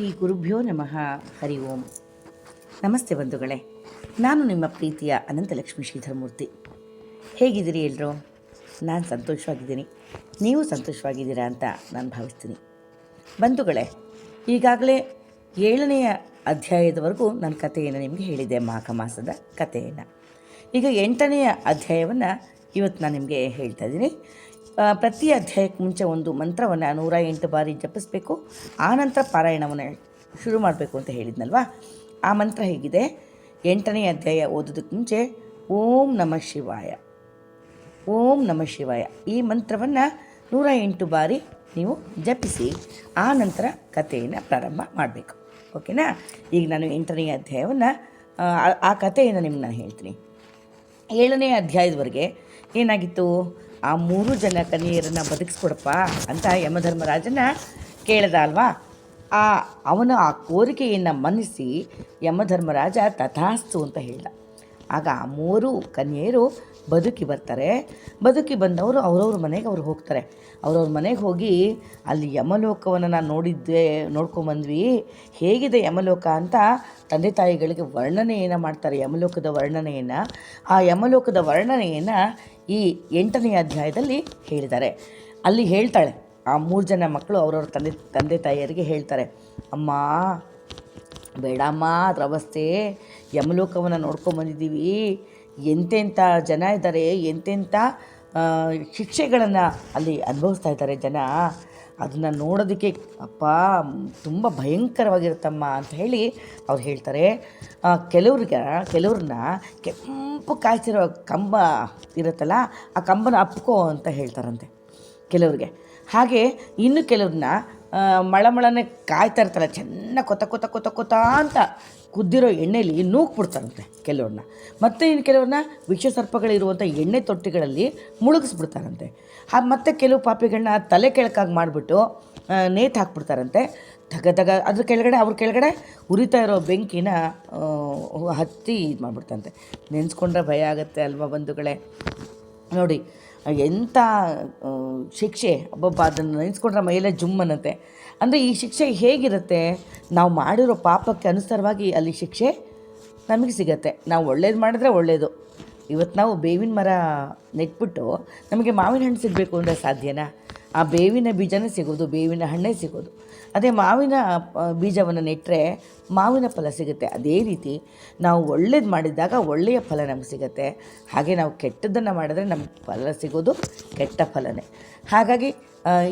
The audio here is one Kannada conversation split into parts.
ಶ್ರೀ ಗುರುಭ್ಯೋ ನಮಃ. ಹರಿ ಓಂ. ನಮಸ್ತೆ ಬಂಧುಗಳೇ, ನಾನು ನಿಮ್ಮ ಪ್ರೀತಿಯ ಅನಂತಲಕ್ಷ್ಮಿ ಶ್ರೀಧರಮೂರ್ತಿ. ಹೇಗಿದ್ದೀರಿ ಎಲ್ಲರೂ? ನಾನು ಸಂತೋಷವಾಗಿದ್ದೀನಿ, ನೀವು ಸಂತೋಷವಾಗಿದ್ದೀರಾ ಅಂತ ನಾನು ಭಾವಿಸ್ತೀನಿ. ಬಂಧುಗಳೇ, ಈಗಾಗಲೇ 7ನೇ ಅಧ್ಯಾಯದವರೆಗೂ ನನ್ನ ಕಥೆಯನ್ನು ನಿಮಗೆ ಹೇಳಿದೆ, ಮಾಘ ಮಾಸದ ಕಥೆಯನ್ನು. ಈಗ 8ನೇ ಅಧ್ಯಾಯವನ್ನು ಇವತ್ತು ನಾನು ನಿಮಗೆ ಹೇಳ್ತಾ ಇದ್ದೀನಿ. ಪ್ರತಿ ಅಧ್ಯಾಯಕ್ಕೆ ಮುಂಚೆ ಒಂದು ಮಂತ್ರವನ್ನು 108 ಬಾರಿ ಜಪಿಸಬೇಕು. ಆನಂತರ ಪಾರಾಯಣವನ್ನು ಶುರು ಮಾಡಬೇಕು ಅಂತ ಹೇಳಿದ್ನಲ್ವಾ. ಆ ಮಂತ್ರ ಹೇಗಿದೆ: 8ನೇ ಅಧ್ಯಾಯ ಓದೋದಕ್ಕೆ ಮುಂಚೆ ಓಂ ನಮಃ ಶಿವಾಯ, ಓಂ ನಮಃ ಶಿವಾಯ ಈ ಮಂತ್ರವನ್ನು 108 ಬಾರಿ ನೀವು ಜಪಿಸಿ ಆ ನಂತರ ಕಥೆಯನ್ನು ಪ್ರಾರಂಭ ಮಾಡಬೇಕು. ಓಕೆನಾ? ಈಗ ನಾನು 8ನೇ ಅಧ್ಯಾಯವನ್ನು ಆ ಕಥೆಯನ್ನು ನಿಮ್ಗೆ ನಾನು ಹೇಳ್ತೀನಿ. 7ನೇ ಅಧ್ಯಾಯದವರೆಗೆ ಏನಾಗಿತ್ತು? ಆ 3 ಜನ ಕನ್ಯೆಯರನ್ನು ಬದುಕಿಸ್ಕೊಡಪ್ಪ ಅಂತ ಯಮಧರ್ಮರಾಜನ ಕೇಳ್ದ ಅಲ್ವಾ. ಅವನ ಆ ಕೋರಿಕೆಯನ್ನು ಮನ್ನಿಸಿ ಯಮಧರ್ಮರಾಜ ತಥಾಸ್ತು ಅಂತ ಹೇಳ್ದ. ಆಗ ಆ 3 ಕನ್ಯೆಯರು ಬದುಕಿ ಬರ್ತಾರೆ. ಬದುಕಿ ಬಂದವರು ಅವ್ರವ್ರ ಮನೆಗೆ ಅವ್ರು ಹೋಗ್ತಾರೆ. ಅವ್ರವ್ರ ಮನೆಗೆ ಹೋಗಿ ಅಲ್ಲಿ ಯಮಲೋಕವನ್ನು ನಾನು ನೋಡ್ಕೊಂಬಂದ್ವಿ, ಹೇಗಿದೆ ಯಮಲೋಕ ಅಂತ ತಂದೆ ತಾಯಿಗಳಿಗೆ ವರ್ಣನೆಯನ್ನು ಮಾಡ್ತಾರೆ. ಯಮಲೋಕದ ವರ್ಣನೆಯನ್ನು, ಆ ಯಮಲೋಕದ ವರ್ಣನೆಯನ್ನು ಈ 8ನೇ ಅಧ್ಯಾಯದಲ್ಲಿ ಹೇಳಿದ್ದಾರೆ. ಅಲ್ಲಿ ಹೇಳ್ತಾಳೆ, ಆ 3 ಜನ ಮಕ್ಕಳು ಅವ್ರವ್ರ ತಂದೆ ತಾಯಿಯರಿಗೆ ಹೇಳ್ತಾರೆ, ಅಮ್ಮ ಬೇಡಮ್ಮ, ಅದ್ರ ಅವಸ್ಥೆ, ಯಮಲೋಕವನ್ನು ನೋಡ್ಕೊಂಬಂದಿದ್ದೀವಿ, ಎಂತೆಂಥ ಜನ ಇದ್ದಾರೆ, ಎಂತೆಂಥ ಶಿಕ್ಷೆಗಳನ್ನು ಅಲ್ಲಿ ಅನುಭವಿಸ್ತಾ ಇದ್ದಾರೆ ಜನ, ಅದನ್ನು ನೋಡೋದಕ್ಕೆ ಅಪ್ಪ ತುಂಬ ಭಯಂಕರವಾಗಿರುತ್ತಮ್ಮ ಅಂತ ಹೇಳಿ ಅವ್ರು ಹೇಳ್ತಾರೆ. ಕೆಲವ್ರನ್ನ ಕೆಂಪು ಕಾಯ್ತಿರೋ ಕಂಬ ಇರುತ್ತಲ್ಲ, ಆ ಕಂಬನ ಅಪ್ಕೋ ಅಂತ ಹೇಳ್ತಾರಂತೆ ಕೆಲವ್ರಿಗೆ. ಹಾಗೆ ಇನ್ನು ಕೆಲವ್ರನ್ನ ಮಳಮಳನೆ ಕಾಯ್ತಾ ಇರ್ತಾರೆ, ಚೆನ್ನಾಗಿ ಕೊತ ಅಂತ ಕುದ್ದಿರೋ ಎಣ್ಣೆಯಲ್ಲಿ ನೂಕ್ಬಿಡ್ತಾರಂತೆ ಕೆಲವ್ರನ್ನ. ಮತ್ತು ಇನ್ನು ಕೆಲವ್ರನ್ನ ವಿಷಸರ್ಪಗಳಿರುವಂಥ ಎಣ್ಣೆ ತೊಟ್ಟಿಗಳಲ್ಲಿ ಮುಳುಗಿಸ್ಬಿಡ್ತಾರಂತೆ. ಮತ್ತು ಕೆಲವು ಪಾಪಿಗಳನ್ನ ತಲೆ ಕೆಳಕಾಗಿ ಮಾಡಿಬಿಟ್ಟು ನೇತು ಹಾಕ್ಬಿಡ್ತಾರಂತೆ. ಅದ್ರ ಕೆಳಗಡೆ ಅವ್ರ ಕೆಳಗಡೆ ಉರಿತಾ ಇರೋ ಬೆಂಕಿನ ಹತ್ತಿ ಇದು ಮಾಡಿಬಿಡ್ತಂತೆ. ನೆನೆಸ್ಕೊಂಡ್ರೆ ಭಯ ಆಗುತ್ತೆ ಅಲ್ವಾ ಬಂಧುಗಳೇ? ನೋಡಿ ಎಂಥ ಶಿಕ್ಷೆ, ಒಬ್ಬೊಬ್ಬ ಅದನ್ನು ನೆನೆಸ್ಕೊಂಡ್ರೆ ಮೈಯಲ್ಲೇ ಜುಮ್ಮನಂತೆ. ಅಂದರೆ ಈ ಶಿಕ್ಷೆ ಹೇಗಿರುತ್ತೆ? ನಾವು ಮಾಡಿರೋ ಪಾಪಕ್ಕೆ ಅನುಸಾರವಾಗಿ ಅಲ್ಲಿ ಶಿಕ್ಷೆ ನಮಗೆ ಸಿಗತ್ತೆ. ನಾವು ಒಳ್ಳೇದು ಮಾಡಿದ್ರೆ ಒಳ್ಳೆಯದು. ಇವತ್ತು ನಾವು ಬೇವಿನ ಮರ ನೆಟ್ಬಿಟ್ಟು ನಮಗೆ ಮಾವಿನ ಹಣ್ಣು ಸಿಗಬೇಕು ಅಂದರೆ ಸಾಧ್ಯನಾ? ಆ ಬೇವಿನ ಬೀಜನೇ ಸಿಗೋದು, ಬೇವಿನ ಹಣ್ಣೇ ಸಿಗೋದು. ಅದೇ ಮಾವಿನ ಬೀಜವನ್ನು ನೆಟ್ಟರೆ ಮಾವಿನ ಫಲ ಸಿಗುತ್ತೆ. ಅದೇ ರೀತಿ ನಾವು ಒಳ್ಳೇದು ಮಾಡಿದಾಗ ಒಳ್ಳೆಯ ಫಲ ನಮಗೆ ಸಿಗುತ್ತೆ. ಹಾಗೆ ನಾವು ಕೆಟ್ಟದ್ದನ್ನು ಮಾಡಿದ್ರೆ ನಮಗೆ ಫಲ ಸಿಗೋದು ಕೆಟ್ಟ ಫಲನೇ. ಹಾಗಾಗಿ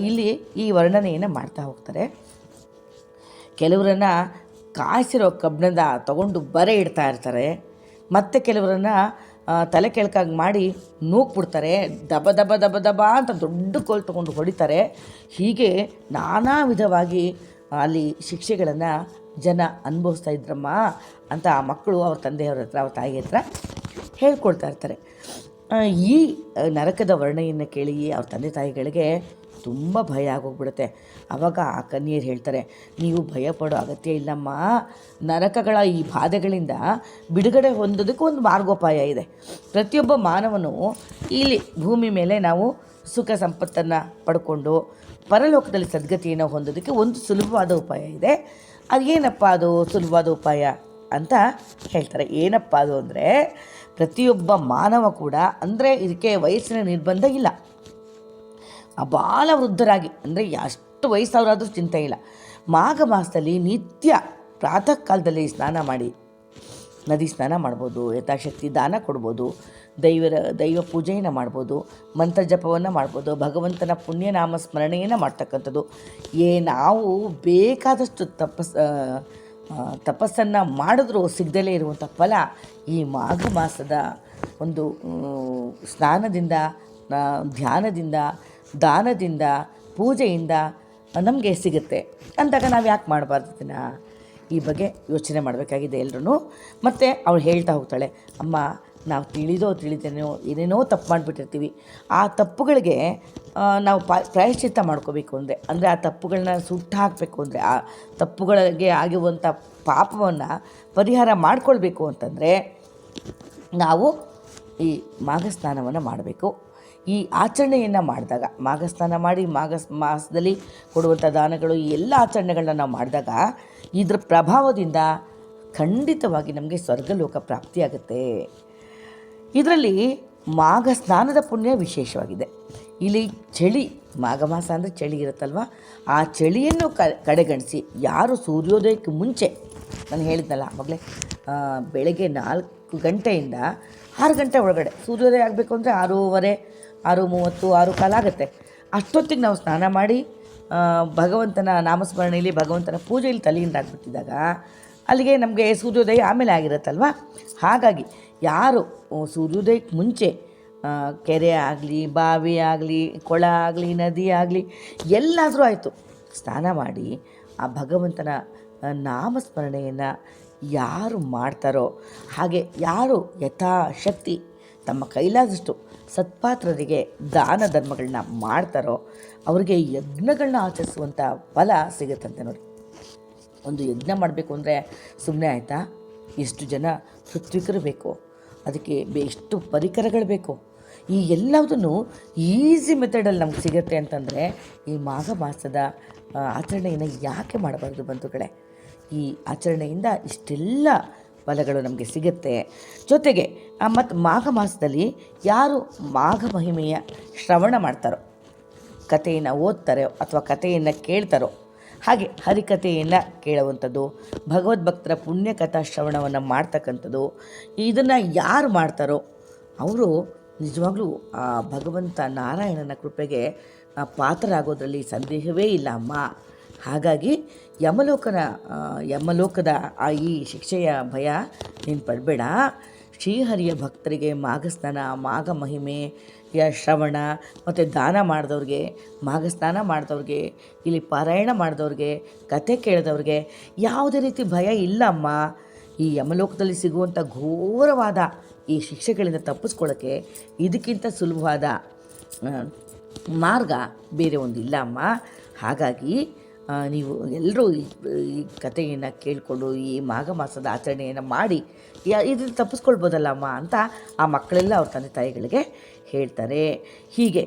ಇಲ್ಲಿ ಈ ವರ್ಣನೆಯನ್ನು ಮಾಡ್ತಾ ಹೋಗ್ತಾರೆ. ಕೆಲವರನ್ನು ಕಾಯಿಸಿರೋ ಕಬ್ಬಿಣದ ತಗೊಂಡು ಬರೆ ಇಡ್ತಾ ಇರ್ತಾರೆ. ಮತ್ತು ಕೆಲವರನ್ನು ತಲೆ ಕೆಳಕಾಗಿ ಮಾಡಿ ನೂಕ್ಬಿಡ್ತಾರೆ. ದಬ ದಬ ದಬ ದಬ ಅಂತ ದೊಡ್ಡ ಕೋಲು ತೊಗೊಂಡು ಹೊಡಿತಾರೆ. ಹೀಗೆ ನಾನಾ ವಿಧವಾಗಿ ಅಲ್ಲಿ ಶಿಕ್ಷೆಗಳನ್ನು ಜನ ಅನುಭವಿಸ್ತಾ ಇದ್ರಮ್ಮ ಅಂತ ಆ ಮಕ್ಕಳು ಅವ್ರ ತಂದೆಯವ್ರ ಹತ್ರ, ಅವ್ರ ತಾಯಿ ಹತ್ರ ಹೇಳ್ಕೊಳ್ತಾ ಇರ್ತಾರೆ. ಈ ನರಕದ ವರ್ಣೆಯನ್ನು ಕೇಳಿ ಅವ್ರ ತಂದೆ ತಾಯಿಗಳಿಗೆ ತುಂಬ ಭಯ ಆಗೋಗ್ಬಿಡುತ್ತೆ. ಆವಾಗ ಆ ಕನ್ಯೆಯರು ಹೇಳ್ತಾರೆ, ನೀವು ಭಯಪಡೋ ಅಗತ್ಯ ಇಲ್ಲಮ್ಮ, ನರಕಗಳ ಈ ಬಾಧೆಗಳಿಂದ ಬಿಡುಗಡೆ ಹೊಂದೋದಕ್ಕೆ ಒಂದು ಮಾರ್ಗೋಪಾಯ ಇದೆ. ಪ್ರತಿಯೊಬ್ಬ ಮಾನವನು ಇಲ್ಲಿ ಭೂಮಿ ಮೇಲೆ ನಾವು ಸುಖ ಸಂಪತ್ತನ್ನು ಪಡ್ಕೊಂಡು ಪರಲೋಕದಲ್ಲಿ ಸದ್ಗತಿಯನ್ನು ಹೊಂದೋದಕ್ಕೆ ಒಂದು ಸುಲಭವಾದ ಉಪಾಯ ಇದೆ. ಅದು ಏನಪ್ಪ ಅದು ಸುಲಭವಾದ ಉಪಾಯ ಅಂತ ಹೇಳ್ತಾರೆ. ಏನಪ್ಪ ಅದು ಅಂದರೆ, ಪ್ರತಿಯೊಬ್ಬ ಮಾನವ ಕೂಡ, ಅಂದರೆ ಇದಕ್ಕೆ ವಯಸ್ಸಿನ ನಿರ್ಬಂಧ ಇಲ್ಲ, ಬಾಲ ವೃದ್ಧರಾಗಿ, ಅಂದರೆ ಎಷ್ಟು ವಯಸ್ಸಾದ್ರೂ ಚಿಂತೆ ಇಲ್ಲ, ಮಾಘ ಮಾಸದಲ್ಲಿ ನಿತ್ಯ ಪ್ರಾತಃ ಕಾಲದಲ್ಲಿ ಸ್ನಾನ ಮಾಡಿ, ನದಿ ಸ್ನಾನ ಮಾಡ್ಬೋದು, ಯಥಾಶಕ್ತಿ ದಾನ ಕೊಡ್ಬೋದು, ದೈವ ಪೂಜೆಯನ್ನು ಮಾಡ್ಬೋದು, ಮಂತ್ರ ಜಪವನ್ನು ಮಾಡ್ಬೋದು, ಭಗವಂತನ ಪುಣ್ಯನಾಮ ಸ್ಮರಣೆಯನ್ನು ಮಾಡ್ತಕ್ಕಂಥದ್ದು. ನಾವು ಬೇಕಾದಷ್ಟು ತಪಸ್ಸನ್ನು ಮಾಡಿದ್ರೂ ಸಿಗದಲೇ ಇರುವಂಥ ಫಲ ಈ ಮಾಘ ಮಾಸದ ಒಂದು ಸ್ನಾನದಿಂದ, ಧ್ಯಾನದಿಂದ, ದಾನದಿಂದ, ಪೂಜೆಯಿಂದ ನಮಗೆ ಸಿಗುತ್ತೆ ಅಂದಾಗ ನಾವು ಯಾಕೆ ಮಾಡಬಾರ್ದು ಇದನ್ನು? ಈ ಬಗ್ಗೆ ಯೋಚನೆ ಮಾಡಬೇಕಾಗಿದೆ ಎಲ್ಲರೂ. ಮತ್ತು ಅವಳು ಹೇಳ್ತಾ ಹೋಗ್ತಾಳೆ, ಅಮ್ಮ ನಾವು ತಿಳಿದೇನೋ ಏನೇನೋ ತಪ್ಪು ಮಾಡಿಬಿಟ್ಟಿರ್ತೀವಿ. ಆ ತಪ್ಪುಗಳಿಗೆ ನಾವು ಪ್ರಾಯಶ್ಚಿತ್ತ ಮಾಡ್ಕೋಬೇಕು ಅಂದರೆ ಆ ತಪ್ಪುಗಳನ್ನ ಸುಟ್ಟು ಹಾಕಬೇಕು ಅಂದರೆ, ಆ ತಪ್ಪುಗಳಿಗೆ ಆಗಿರುವಂಥ ಪಾಪವನ್ನು ಪರಿಹಾರ ಮಾಡಿಕೊಳ್ಬೇಕು ಅಂತಂದರೆ ನಾವು ಈ ಮಾಘ ಸ್ನಾನವನ್ನು ಮಾಡಬೇಕು. ಈ ಆಚರಣೆಯನ್ನು ಮಾಡಿದಾಗ, ಮಾಘ ಸ್ನಾನ ಮಾಡಿ ಮಾಘ ಮಾಸದಲ್ಲಿ ಕೊಡುವಂಥ ದಾನಗಳು, ಈ ಎಲ್ಲ ಆಚರಣೆಗಳನ್ನ ನಾವು ಮಾಡಿದಾಗ ಇದರ ಪ್ರಭಾವದಿಂದ ಖಂಡಿತವಾಗಿ ನಮಗೆ ಸ್ವರ್ಗಲೋಕ ಪ್ರಾಪ್ತಿಯಾಗುತ್ತೆ. ಇದರಲ್ಲಿ ಮಾಘ ಸ್ನಾನದ ಪುಣ್ಯ ವಿಶೇಷವಾಗಿದೆ. ಇಲ್ಲಿ ಚಳಿ, ಮಾಘ ಮಾಸ ಅಂದರೆ ಚಳಿ ಇರುತ್ತಲ್ವ, ಆ ಚಳಿಯನ್ನು ಕಡೆಗಣಿಸಿ ಯಾರು ಸೂರ್ಯೋದಯಕ್ಕೆ ಮುಂಚೆ, ನಾನು ಹೇಳಿದ್ನಲ್ಲ ಆವಾಗಲೇ, ಬೆಳಗ್ಗೆ 4 ಗಂಟೆಯಿಂದ 6 ಗಂಟೆ ಒಳಗಡೆ ಸೂರ್ಯೋದಯ ಆಗಬೇಕು ಅಂದರೆ 6:30, 6:30, 6:15 ಆಗುತ್ತೆ. ಅಷ್ಟೊತ್ತಿಗೆ ನಾವು ಸ್ನಾನ ಮಾಡಿ ಭಗವಂತನ ನಾಮಸ್ಮರಣೆಯಲ್ಲಿ, ಭಗವಂತನ ಪೂಜೆಯಲ್ಲಿ ತಲೆಯಿಂದ ಆಗಿಬಿಟ್ಟಿದ್ದಾಗ ಅಲ್ಲಿಗೆ ನಮಗೆ ಸೂರ್ಯೋದಯ ಆಮೇಲೆ ಆಗಿರುತ್ತಲ್ವ. ಹಾಗಾಗಿ ಯಾರು ಸೂರ್ಯೋದಯಕ್ಕೆ ಮುಂಚೆ ಕೆರೆ ಆಗಲಿ, ಬಾವಿ ಆಗಲಿ, ಕೊಳ ಆಗಲಿ, ನದಿ ಆಗಲಿ, ಎಲ್ಲಾದರೂ ಆಯಿತು, ಸ್ನಾನ ಮಾಡಿ ಆ ಭಗವಂತನ ನಾಮಸ್ಮರಣೆಯನ್ನು ಯಾರು ಮಾಡ್ತಾರೋ, ಹಾಗೆ ಯಾರು ಯಥಾಶಕ್ತಿ ತಮ್ಮ ಕೈಲಾದಷ್ಟು ಸತ್ಪಾತ್ರರಿಗೆ ದಾನ ಧರ್ಮಗಳನ್ನ ಮಾಡ್ತಾರೋ ಅವರಿಗೆ ಯಜ್ಞಗಳನ್ನ ಆಚರಿಸುವಂಥ ಫಲ ಸಿಗುತ್ತಂತೆ. ನೋಡಿ, ಒಂದು ಯಜ್ಞ ಮಾಡಬೇಕು ಅಂದರೆ ಸುಮ್ಮನೆ ಆಯಿತಾ? ಎಷ್ಟು ಜನ ಋತ್ವಿಕರು ಬೇಕು, ಅದಕ್ಕೆ ಎಷ್ಟು ಪರಿಕರಗಳು ಬೇಕು, ಈ ಎಲ್ಲದನ್ನು ಈಸಿ ಮೆಥಡಲ್ಲಿ ನಮ್ಗೆ ಸಿಗುತ್ತೆ ಅಂತಂದರೆ ಈ ಮಾಘ ಮಾಸದ ಆಚರಣೆಯನ್ನು ಯಾಕೆ ಮಾಡಬಾರ್ದು ಬಂಧುಗಳೇ? ಈ ಆಚರಣೆಯಿಂದ ಇಷ್ಟೆಲ್ಲ ಫಲಗಳು ನಮಗೆ ಸಿಗುತ್ತೆ. ಜೊತೆಗೆ ಮತ್ತು ಮಾಘ ಮಾಸದಲ್ಲಿ ಯಾರು ಮಾಘ ಮಹಿಮೆಯ ಶ್ರವಣ ಮಾಡ್ತಾರೋ, ಕಥೆಯನ್ನು ಓದ್ತಾರೋ ಅಥವಾ ಕಥೆಯನ್ನು ಕೇಳ್ತಾರೋ, ಹಾಗೆ ಹರಿಕಥೆಯನ್ನು ಕೇಳುವಂಥದ್ದು, ಭಗವದ್ಭಕ್ತರ ಪುಣ್ಯಕಥಾ ಶ್ರವಣವನ್ನು ಮಾಡ್ತಕ್ಕಂಥದ್ದು, ಇದನ್ನು ಯಾರು ಮಾಡ್ತಾರೋ ಅವರು ನಿಜವಾಗ್ಲೂ ಆ ಭಗವಂತ ನಾರಾಯಣನ ಕೃಪೆಗೆ ಪಾತ್ರರಾಗೋದ್ರಲ್ಲಿ ಸಂದೇಹವೇ ಇಲ್ಲ ಅಮ್ಮ. ಹಾಗಾಗಿ ಯಮಲೋಕದ ಈ ಶಿಕ್ಷೆಯ ಭಯ ನೀನು ಪಡಬೇಡ. ಶ್ರೀಹರಿಯ ಭಕ್ತರಿಗೆ ಮಾಘಸ್ನಾನ, ಮಾಘ ಮಹಿಮೆಯ ಶ್ರವಣ ಮತ್ತು ದಾನ ಮಾಡಿದವ್ರಿಗೆ, ಮಾಘಸ್ನಾನ ಮಾಡಿದವ್ರಿಗೆ, ಇಲ್ಲಿ ಪಾರಾಯಣ ಮಾಡಿದವ್ರಿಗೆ, ಕಥೆ ಕೇಳಿದವ್ರಿಗೆ ಯಾವುದೇ ರೀತಿ ಭಯ ಇಲ್ಲಮ್ಮ. ಈ ಯಮಲೋಕದಲ್ಲಿ ಸಿಗುವಂಥ ಘೋರವಾದ ಈ ಶಿಕ್ಷೆಗಳಿಂದ ತಪ್ಪಿಸ್ಕೊಳ್ಳೋಕ್ಕೆ ಇದಕ್ಕಿಂತ ಸುಲಭವಾದ ಮಾರ್ಗ ಬೇರೆ ಒಂದಿಲ್ಲ ಅಮ್ಮ. ಹಾಗಾಗಿ ನೀವು ಎಲ್ಲರೂ ಈ ಕಥೆಯನ್ನು ಕೇಳಿಕೊಂಡು ಈ ಮಾಘ ಮಾಸದ ಆಚರಣೆಯನ್ನು ಮಾಡಿ ಇದನ್ನು ತಪ್ಪಿಸ್ಕೊಳ್ಬೋದಲ್ಲ ಅಮ್ಮ ಅಂತ ಆ ಮಕ್ಕಳೆಲ್ಲ ಅವ್ರ ತಂದೆ ತಾಯಿಗಳಿಗೆ ಹೇಳ್ತಾರೆ. ಹೀಗೆ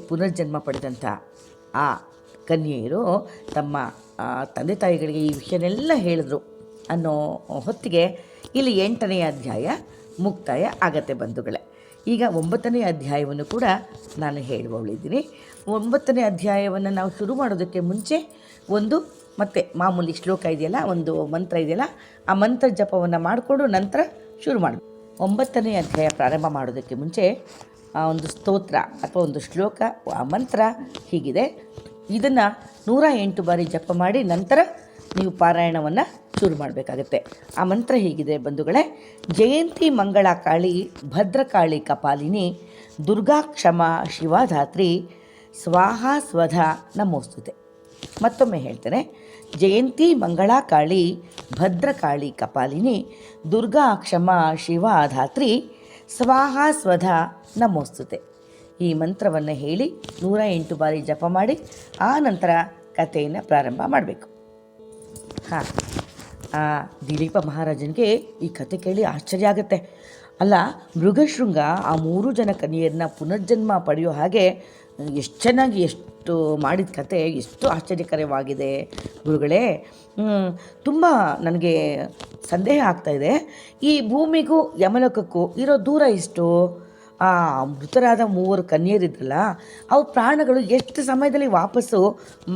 ಪುನರ್ಜನ್ಮ ಪಡೆದಂಥ ಆ ಕನ್ಯೆಯರು ತಮ್ಮ ತಂದೆ ತಾಯಿಗಳಿಗೆ ಈ ವಿಷಯನೆಲ್ಲ ಹೇಳಿದ್ರು ಅನ್ನೋ ಹೊತ್ತಿಗೆ ಇಲ್ಲಿ 8ನೇ ಅಧ್ಯಾಯ ಮುಕ್ತಾಯ ಆಗತ್ತೆ ಬಂಧುಗಳೇ. ಈಗ 9ನೇ ಅಧ್ಯಾಯವನ್ನು ಕೂಡ ನಾನು ಹೇಳುವವಳಿದ್ದೀನಿ. 9ನೇ ಅಧ್ಯಾಯವನ್ನು ನಾವು ಶುರು ಮಾಡೋದಕ್ಕೆ ಮುಂಚೆ ಒಂದು ಮತ್ತೆ ಮಾಮೂಲಿ ಶ್ಲೋಕ ಇದೆಯಲ್ಲ, ಒಂದು ಮಂತ್ರ ಇದೆಯಲ್ಲ, ಆ ಮಂತ್ರ ಜಪವನ್ನು ಮಾಡಿಕೊಂಡು ನಂತರ ಶುರು ಮಾಡಬೇಕು. 9ನೇ ಅಧ್ಯಾಯ ಪ್ರಾರಂಭ ಮಾಡೋದಕ್ಕೆ ಮುಂಚೆ ಒಂದು ಸ್ತೋತ್ರ ಅಥವಾ ಒಂದು ಶ್ಲೋಕ, ಆ ಮಂತ್ರ ಹೀಗಿದೆ. ಇದನ್ನು 108 ಬಾರಿ ಜಪ ಮಾಡಿ ನಂತರ ನೀವು ಪಾರಾಯಣವನ್ನು ಶುರು ಮಾಡಬೇಕಾಗತ್ತೆ. ಆ ಮಂತ್ರ ಹೀಗಿದೆ ಬಂಧುಗಳೇ: ಜಯಂತಿ ಮಂಗಳ ಕಾಳಿ ಭದ್ರಕಾಳಿ ಕಪಾಲಿನಿ ದುರ್ಗಾ ಕ್ಷಮಾ ಶಿವಾಧಾತ್ರಿ ಸ್ವಾಹಾ ಸ್ವಧ ನಮೋಸ್ತುತೆ. ಮತ್ತೊಮ್ಮೆ ಹೇಳ್ತೇನೆ: ಜಯಂತಿ ಮಂಗಳಾ ಕಾಳಿ ಭದ್ರಕಾಳಿ ಕಪಾಲಿನಿ ದುರ್ಗಾ ಕ್ಷಮಾ ಶಿವಾಧಾತ್ರಿ ಸ್ವಾಹಾ ಸ್ವಧ ನಮೋಸ್ತುತೆ. ಈ ಮಂತ್ರವನ್ನು ಹೇಳಿ 108 ಬಾರಿ ಜಪ ಮಾಡಿ ಆ ನಂತರ ಕಥೆಯನ್ನು ಪ್ರಾರಂಭ ಮಾಡಬೇಕು. ದಿಲೀಪ ಮಹಾರಾಜನಿಗೆ ಈ ಕತೆ ಕೇಳಿ ಆಶ್ಚರ್ಯ ಆಗುತ್ತೆ. ಅಲ್ಲ, ಮೃಗಶೃಂಗ ಆ 3 ಜನ ಕನ್ಯೆಯರನ್ನ ಪುನರ್ಜನ್ಮ ಪಡೆಯೋ ಹಾಗೆ ಎಷ್ಟು ಚೆನ್ನಾಗಿ ಎಷ್ಟು ಮಾಡಿದ ಕತೆ ಎಷ್ಟು ಆಶ್ಚರ್ಯಕರವಾಗಿದೆ ಗುರುಗಳೇ. ತುಂಬ ನನಗೆ ಸಂದೇಹ ಆಗ್ತಾಯಿದೆ, ಈ ಭೂಮಿಗೂ ಯಮಲೋಕಕ್ಕೂ ಇರೋ ದೂರ ಇಷ್ಟು? ಆ ಮೃತರಾದ 3 ಕನ್ಯೆಯರಿದ್ರಲ್ಲ, ಅವ್ರ ಪ್ರಾಣಗಳು ಎಷ್ಟು ಸಮಯದಲ್ಲಿ ವಾಪಸ್ಸು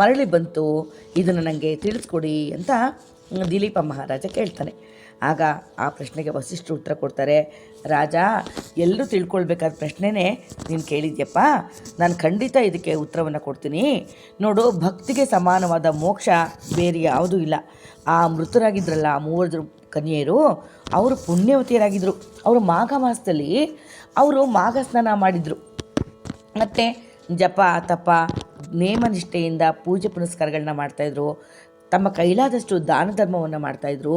ಮರಳಿ ಬಂತು? ಇದನ್ನು ನನಗೆ ತಿಳಿಸ್ಕೊಡಿ ಅಂತ ದಿಲೀಪ ಮಹಾರಾಜ ಕೇಳ್ತಾನೆ. ಆಗ ಆ ಪ್ರಶ್ನೆಗೆ ವಸಿಷ್ಠರು ಉತ್ತರ ಕೊಡ್ತಾರೆ: ರಾಜ, ಎಲ್ಲರೂ ತಿಳ್ಕೊಳ್ಬೇಕಾದ ಪ್ರಶ್ನೆನೇ ನೀನು ಕೇಳಿದ್ಯಪ್ಪ. ನಾನು ಖಂಡಿತ ಇದಕ್ಕೆ ಉತ್ತರವನ್ನು ಕೊಡ್ತೀನಿ. ನೋಡು, ಭಕ್ತಿಗೆ ಸಮಾನವಾದ ಮೋಕ್ಷ ಬೇರೆ ಯಾವುದೂ ಇಲ್ಲ. ಆ ಮೃತರಾಗಿದ್ರಲ್ಲ 3 ಕನ್ಯೆಯರು, ಅವರು ಪುಣ್ಯವತಿಯರಾಗಿದ್ದರು. ಅವರು ಮಾಘ ಮಾಸದಲ್ಲಿ ಅವರು ಮಾಘ ಸ್ನಾನ ಮಾಡಿದರು, ಮತ್ತು ಜಪ ತಪ ನೇಮನಿಷ್ಠೆಯಿಂದ ಪೂಜೆ ಪುನಸ್ಕಾರಗಳನ್ನ ಮಾಡ್ತಾಯಿದ್ರು, ತಮ್ಮ ಕೈಲಾದಷ್ಟು ದಾನ ಧರ್ಮವನ್ನು ಮಾಡ್ತಾಯಿದ್ರು.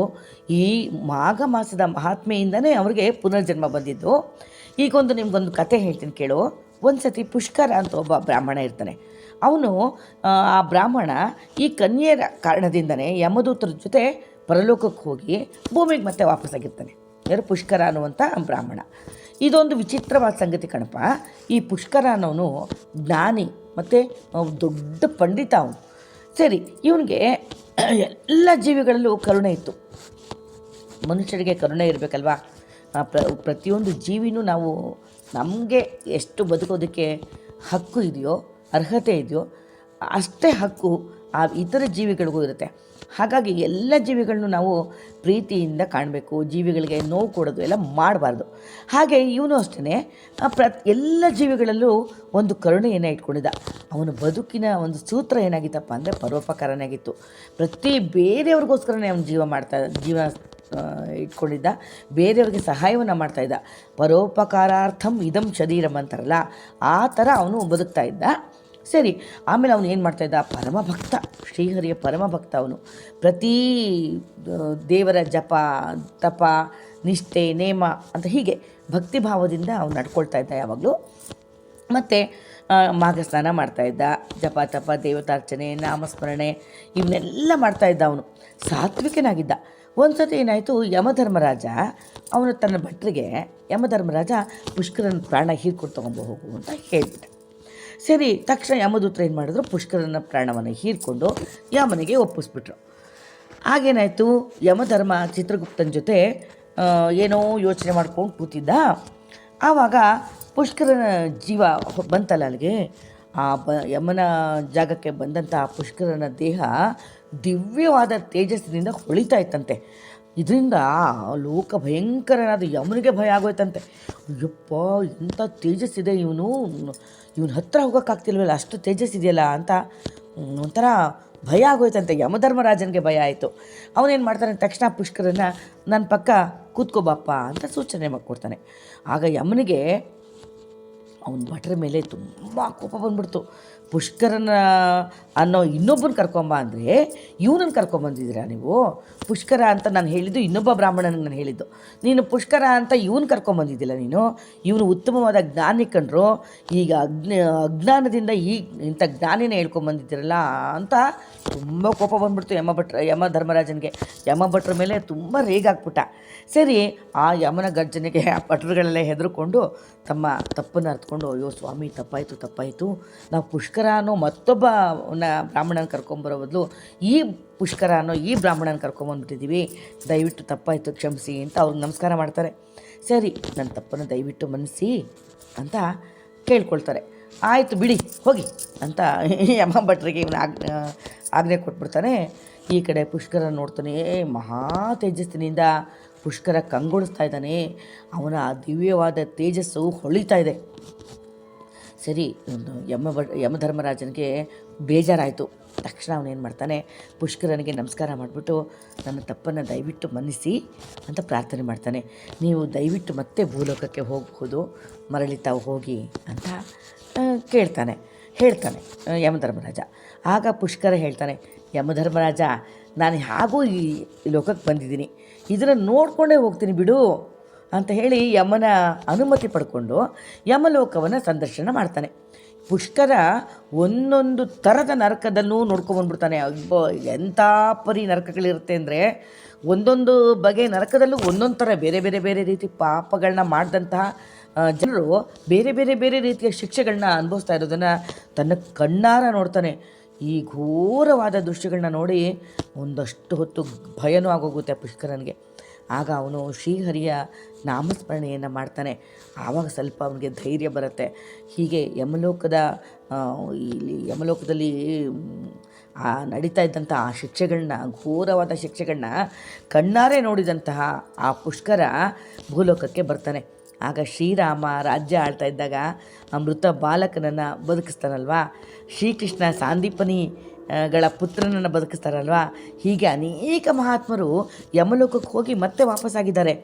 ಈ ಮಾಘ ಮಾಸದ ಮಹಾತ್ಮೆಯಿಂದನೇ ಅವ್ರಿಗೆ ಪುನರ್ಜನ್ಮ ಬಂದಿದ್ದು. ಈಗೊಂದು ನಿಮಗೊಂದು ಕತೆ ಹೇಳ್ತೀನಿ ಕೇಳು. ಒಂದು ಸತಿ ಪುಷ್ಕರ ಅಂತ ಒಬ್ಬ ಬ್ರಾಹ್ಮಣ ಇರ್ತಾನೆ. ಅವನು ಆ ಬ್ರಾಹ್ಮಣ ಈ ಕನ್ಯೆಯರ ಕಾರಣದಿಂದನೇ ಯಮದೂತರ ಜೊತೆ ಪರಲೋಕಕ್ಕೆ ಹೋಗಿ ಭೂಮಿಗೆ ಮತ್ತೆ ವಾಪಸ್ಸಾಗಿರ್ತಾನೆ. ಯಾರು? ಪುಷ್ಕರ ಅನ್ನುವಂಥ ಬ್ರಾಹ್ಮಣ. ಇದೊಂದು ವಿಚಿತ್ರವಾದ ಸಂಗತಿ ಕಣಪ್ಪ. ಈ ಪುಷ್ಕರ ಅನ್ನೋನು ಜ್ಞಾನಿ ಮತ್ತು ದೊಡ್ಡ ಪಂಡಿತ ಅವನು. ಸರಿ, ಇವನಿಗೆ ಎಲ್ಲ ಜೀವಿಗಳಲ್ಲೂ ಕರುಣೆ ಇತ್ತು. ಮನುಷ್ಯರಿಗೆ ಕರುಣೆ ಇರಬೇಕಲ್ವಾ. ಪ್ರತಿಯೊಂದು ಜೀವಿನೂ ನಾವು ನಮಗೆ ಎಷ್ಟು ಬದುಕೋದಕ್ಕೆ ಹಕ್ಕು ಇದೆಯೋ, ಅರ್ಹತೆ ಇದೆಯೋ, ಅಷ್ಟೇ ಹಕ್ಕು ಆ ಇತರ ಜೀವಿಗಳಿಗೂ ಇರುತ್ತೆ. ಹಾಗಾಗಿ ಎಲ್ಲ ಜೀವಿಗಳನ್ನು ನಾವು ಪ್ರೀತಿಯಿಂದ ಕಾಣಬೇಕು, ಜೀವಿಗಳಿಗೆ ನೋವು ಕೊಡೋದು ಎಲ್ಲ ಮಾಡಬಾರ್ದು. ಹಾಗೆ ಇವನು ಅಷ್ಟೇ ಎಲ್ಲ ಜೀವಿಗಳಲ್ಲೂ ಒಂದು ಕರುಣೆಯನ್ನು ಇಟ್ಕೊಂಡಿದ್ದ. ಅವನ ಬದುಕಿನ ಒಂದು ಸೂತ್ರ ಏನಾಗಿತ್ತಪ್ಪ ಅಂದರೆ ಪರೋಪಕಾರನೇ ಆಗಿತ್ತು. ಬೇರೆಯವ್ರಿಗೋಸ್ಕರನೇ ಅವನು ಜೀವ ಇಟ್ಕೊಂಡಿದ್ದ, ಬೇರೆಯವ್ರಿಗೆ ಸಹಾಯವನ್ನು ಮಾಡ್ತಾಯಿದ್ದ. ಪರೋಪಕಾರಾರ್ಥಂ ಇದಂ ಶರೀರಂ ಅಂತಾರಲ್ಲ, ಆ ಥರ ಅವನು ಬದುಕ್ತಾ ಇದ್ದ. ಸರಿ, ಆಮೇಲೆ ಅವನು ಏನು ಮಾಡ್ತಾಯಿದ್ದ? ಪರಮಭಕ್ತ, ಶ್ರೀಹರಿಯ ಪರಮಭಕ್ತ ಅವನು. ಪ್ರತಿ ದೇವರ ಜಪ, ತಪ, ನಿಷ್ಠೆ, ನೇಮ ಅಂತ ಹೀಗೆ ಭಕ್ತಿಭಾವದಿಂದ ಅವನು ನಡ್ಕೊಳ್ತಾ ಇದ್ದ ಯಾವಾಗಲೂ. ಮತ್ತು ಮಾಘ ಸ್ನಾನ ಮಾಡ್ತಾಯಿದ್ದ, ಜಪ ತಪ, ದೇವತಾರ್ಚನೆ, ನಾಮಸ್ಮರಣೆ ಇವನ್ನೆಲ್ಲ ಮಾಡ್ತಾಯಿದ್ದ. ಅವನು ಸಾತ್ವಿಕನಾಗಿದ್ದ. ಒಂದು ಸತಿ ಏನಾಯಿತು, ಯಮಧರ್ಮರಾಜ ಅವನು ತನ್ನ ಭಟ್ರಿಗೆ, ಯಮಧರ್ಮರಾಜ ಪುಷ್ಕರನ ಪ್ರಾಣ ಹೀರ್ಕೊಂಡು ತೊಗೊಂಡು ಹೋಗು ಅಂತ ಹೇಳಿಬಿಟ್ಟ. ಸರಿ, ತಕ್ಷಣ ಯಮದೂತ್ರ ಏನು ಮಾಡಿದ್ರು, ಪುಷ್ಕರನ ಪ್ರಾಣವನ್ನು ಹೀರ್ಕೊಂಡು ಯಮನಿಗೆ ಒಪ್ಪಿಸ್ಬಿಟ್ರು. ಆಗೇನಾಯಿತು, ಯಮಧರ್ಮ ಚಿತ್ರಗುಪ್ತನ ಜೊತೆ ಏನೋ ಯೋಚನೆ ಮಾಡ್ಕೊಂಡು ಕೂತಿದ್ದ. ಆವಾಗ ಪುಷ್ಕರನ ಜೀವ ಬಂತಲ್ಲ ಅಲ್ಲಿಗೆ, ಯಮನ ಜಾಗಕ್ಕೆ ಬಂದಂಥ ಪುಷ್ಕರನ ದೇಹ ದಿವ್ಯವಾದ ತೇಜಸ್ಸಿನಿಂದ ಹೊಳಿತಾ ಇತ್ತಂತೆ. ಇದರಿಂದ ಲೋಕ ಭಯಂಕರನಾದ ಯಮನಿಗೆ ಭಯ ಆಗೋಯ್ತಂತೆ. ಅಯ್ಯಪ್ಪ, ಎಂಥ ತೇಜಸ್ಸಿದೆ, ಇವನು ಹತ್ರ ಹೋಗೋಕ್ಕಾಗ್ತಿಲ್ವಲ್ಲ, ಅಷ್ಟು ತೇಜಸ್ಸಿದೆಯಲ್ಲ ಅಂತ ಒಂಥರ ಭಯ ಆಗೋಯ್ತಂತೆ. ಯಮಧರ್ಮರಾಜನಿಗೆ ಭಯ ಆಯಿತು. ಅವನೇನು ಮಾಡ್ತಾನೆ, ತಕ್ಷಣ ಪುಷ್ಕರನ ನನ್ನ ಪಕ್ಕ ಕೂತ್ಕೋಬಾಪ್ಪ ಅಂತ ಸೂಚನೆ ಮಾಡಿಕೊಡ್ತಾನೆ. ಆಗ ಯಮನಿಗೆ ಅವನ ಭಟ್ರ ಮೇಲೆ ತುಂಬ ಕೋಪ ಬಂದ್ಬಿಡ್ತು. ಪುಷ್ಕರನ ಅನ್ನೋ ಇನ್ನೊಬ್ಬನ ಕರ್ಕೊಂಬ ಅಂದರೆ ಇವನನ್ನು ಕರ್ಕೊಂಬಂದಿದ್ದೀರಾ ನೀವು? ಪುಷ್ಕರ ಅಂತ ನಾನು ಹೇಳಿದ್ದು ಇನ್ನೊಬ್ಬ ಬ್ರಾಹ್ಮಣನಿಗೆ ನಾನು ಹೇಳಿದ್ದು, ನೀನು ಪುಷ್ಕರ ಅಂತ ಇವನು ಕರ್ಕೊಂಬಂದಿದ್ದಿಲ್ಲ ನೀನು. ಇವನು ಉತ್ತಮವಾದ ಜ್ಞಾನಿ ಕಂಡ್ರು, ಈಗ ಅಜ್ಞಾನದಿಂದ ಇಂಥ ಜ್ಞಾನಿನೇ ಹೇಳ್ಕೊಂಬಂದಿದ್ದೀರಲ್ಲ ಅಂತ ತುಂಬ ಕೋಪ ಬಂದ್ಬಿಡ್ತು ಯಮ ಧರ್ಮರಾಜನಿಗೆ. ಯಮ ಭಟ್ರ ಮೇಲೆ ತುಂಬ ರೇಗಾಕ್ಬಿಟ್ಟ. ಸರಿ, ಆ ಯಮನ ಗರ್ಜನೆಗೆ ಆ ಭಟ್ರುಗಳೆಲ್ಲ ಹೆದರ್ಕೊಂಡು ತಮ್ಮ ತಪ್ಪನ್ನು ಅರ್ಥಕೊಂಡು, ಅಯ್ಯೋ ಸ್ವಾಮಿ, ತಪ್ಪಾಯಿತು, ನಾವು ಪುಷ್ಕರ ಅನ್ನೋ ಮತ್ತೊಬ್ಬ ಬ್ರಾಹ್ಮಣನ ಕರ್ಕೊಂಬರೋ ಬದಲು ಈ ಪುಷ್ಕರ ಅನ್ನೋ ಈ ಬ್ರಾಹ್ಮಣನ ಕರ್ಕೊಂಬಂದ್ಬಿಟ್ಟಿದ್ದೀವಿ, ದಯವಿಟ್ಟು ತಪ್ಪಾಯಿತು, ಕ್ಷಮಿಸಿ ಅಂತ ಅವ್ರಿಗೆ ನಮಸ್ಕಾರ ಮಾಡ್ತಾರೆ. ಸರಿ, ನನ್ನ ತಪ್ಪನ್ನು ದಯವಿಟ್ಟು ಮನ್ನಿಸಿ ಅಂತ ಕೇಳ್ಕೊಳ್ತಾರೆ. ಆಯಿತು ಬಿಡಿ, ಹೋಗಿ ಅಂತ ಯಮ ಭಟ್ರಿಗೆ ಇವನು ಆಜ್ಞೆ ಕೊಟ್ಬಿಡ್ತಾನೆ. ಈ ಕಡೆ ಪುಷ್ಕರ ನೋಡ್ತಾನೆ, ಮಹಾ ತೇಜಸ್ಸಿನಿಂದ ಪುಷ್ಕರ ಕಂಗೊಳಿಸ್ತಾ ಇದ್ದಾನೆ. ಅವನ ದಿವ್ಯವಾದ ತೇಜಸ್ಸು ಹೊಳಿತಾ ಇದೆ. ಸರಿ, ಯಮಧರ್ಮರಾಜನಿಗೆ ಬೇಜಾರಾಯಿತು. ತಕ್ಷಣ ಅವನೇನು ಮಾಡ್ತಾನೆ, ಪುಷ್ಕರನಿಗೆ ನಮಸ್ಕಾರ ಮಾಡಿಬಿಟ್ಟು ನನ್ನ ತಪ್ಪನ್ನು ದಯವಿಟ್ಟು ಮನ್ನಿಸಿ ಅಂತ ಪ್ರಾರ್ಥನೆ ಮಾಡ್ತಾನೆ. ನೀವು ದಯವಿಟ್ಟು ಮತ್ತೆ ಭೂಲೋಕಕ್ಕೆ ಹೋಗಬಹುದು, ಮರಳಿ ತಾವು ಹೋಗಿ ಅಂತ ಹೇಳ್ತಾನೆ ಯಮಧರ್ಮರಾಜ. ಆಗ ಪುಷ್ಕರ ಹೇಳ್ತಾನೆ, ಯಮಧರ್ಮರಾಜ, ನಾನು ಹೇಗೂ ಈ ಲೋಕಕ್ಕೆ ಬಂದಿದ್ದೀನಿ, ಇದನ್ನು ನೋಡಿಕೊಂಡೇ ಹೋಗ್ತೀನಿ ಬಿಡು ಅಂತ ಹೇಳಿ ಯಮನ ಅನುಮತಿ ಪಡ್ಕೊಂಡು ಯಮಲೋಕವನ್ನು ಸಂದರ್ಶನ ಮಾಡ್ತಾನೆ. ಪುಷ್ಕರ ಒಂದೊಂದು ಥರದ ನರಕದಲ್ಲೂ ನೋಡ್ಕೊಂಬಂದ್ಬಿಡ್ತಾನೆ. ಎಂಥ ಪರಿ ನರಕಗಳಿರುತ್ತೆ ಅಂದರೆ, ಒಂದೊಂದು ಬಗೆಯ ನರಕದಲ್ಲೂ ಒಂದೊಂದು ಥರ ಬೇರೆ ರೀತಿ ಪಾಪಗಳನ್ನ ಮಾಡಿದಂತಹ ಜನರು ಬೇರೆ ರೀತಿಯ ಶಿಕ್ಷೆಗಳನ್ನ ಅನುಭವಿಸ್ತಾ ಇರೋದನ್ನು ತನ್ನ ಕಣ್ಣಾರ ನೋಡ್ತಾನೆ. ಈ ಘೋರವಾದ ದೃಶ್ಯಗಳನ್ನ ನೋಡಿ ಒಂದಷ್ಟು ಹೊತ್ತು ಭಯನೂ ಆಗೋಗುತ್ತೆ ಪುಷ್ಕರನಿಗೆ. ಆಗ ಅವನು ಶ್ರೀಹರಿಯ ನಾಮಸ್ಮರಣೆಯನ್ನು ಮಾಡ್ತಾನೆ. ಆವಾಗ ಸ್ವಲ್ಪ ಅವನಿಗೆ ಧೈರ್ಯ ಬರುತ್ತೆ. ಹೀಗೆ ಯಮಲೋಕದಲ್ಲಿ ನಡೀತಾ ಇದ್ದಂಥ ಆ ಶಿಕ್ಷೆಗಳನ್ನ, ಘೋರವಾದ ಶಿಕ್ಷೆಗಳನ್ನ ಕಣ್ಣಾರೆ ನೋಡಿದಂತಹ ಆ ಪುಷ್ಕರ ಭೂಲೋಕಕ್ಕೆ ಬರ್ತಾನೆ. ಆಗ ಶ್ರೀರಾಮ ರಾಜ್ಯ ಆಳ್ತಾ ಇದ್ದಾಗ ಆ ಮೃತ ಬಾಲಕನನ್ನು ಬದುಕಿಸ್ತಾನಲ್ವಾ, ಶ್ರೀಕೃಷ್ಣ ಸಾಂದೀಪನಿಗಳ ಪುತ್ರನನ್ನು ಬದುಕಿಸ್ತಾರಲ್ವಾ, ಹೀಗೆ ಅನೇಕ ಮಹಾತ್ಮರು ಯಮಲೋಕಕ್ಕೆ ಹೋಗಿ ಮತ್ತೆ ವಾಪಸ್ಸಾಗಿದ್ದಾರೆ.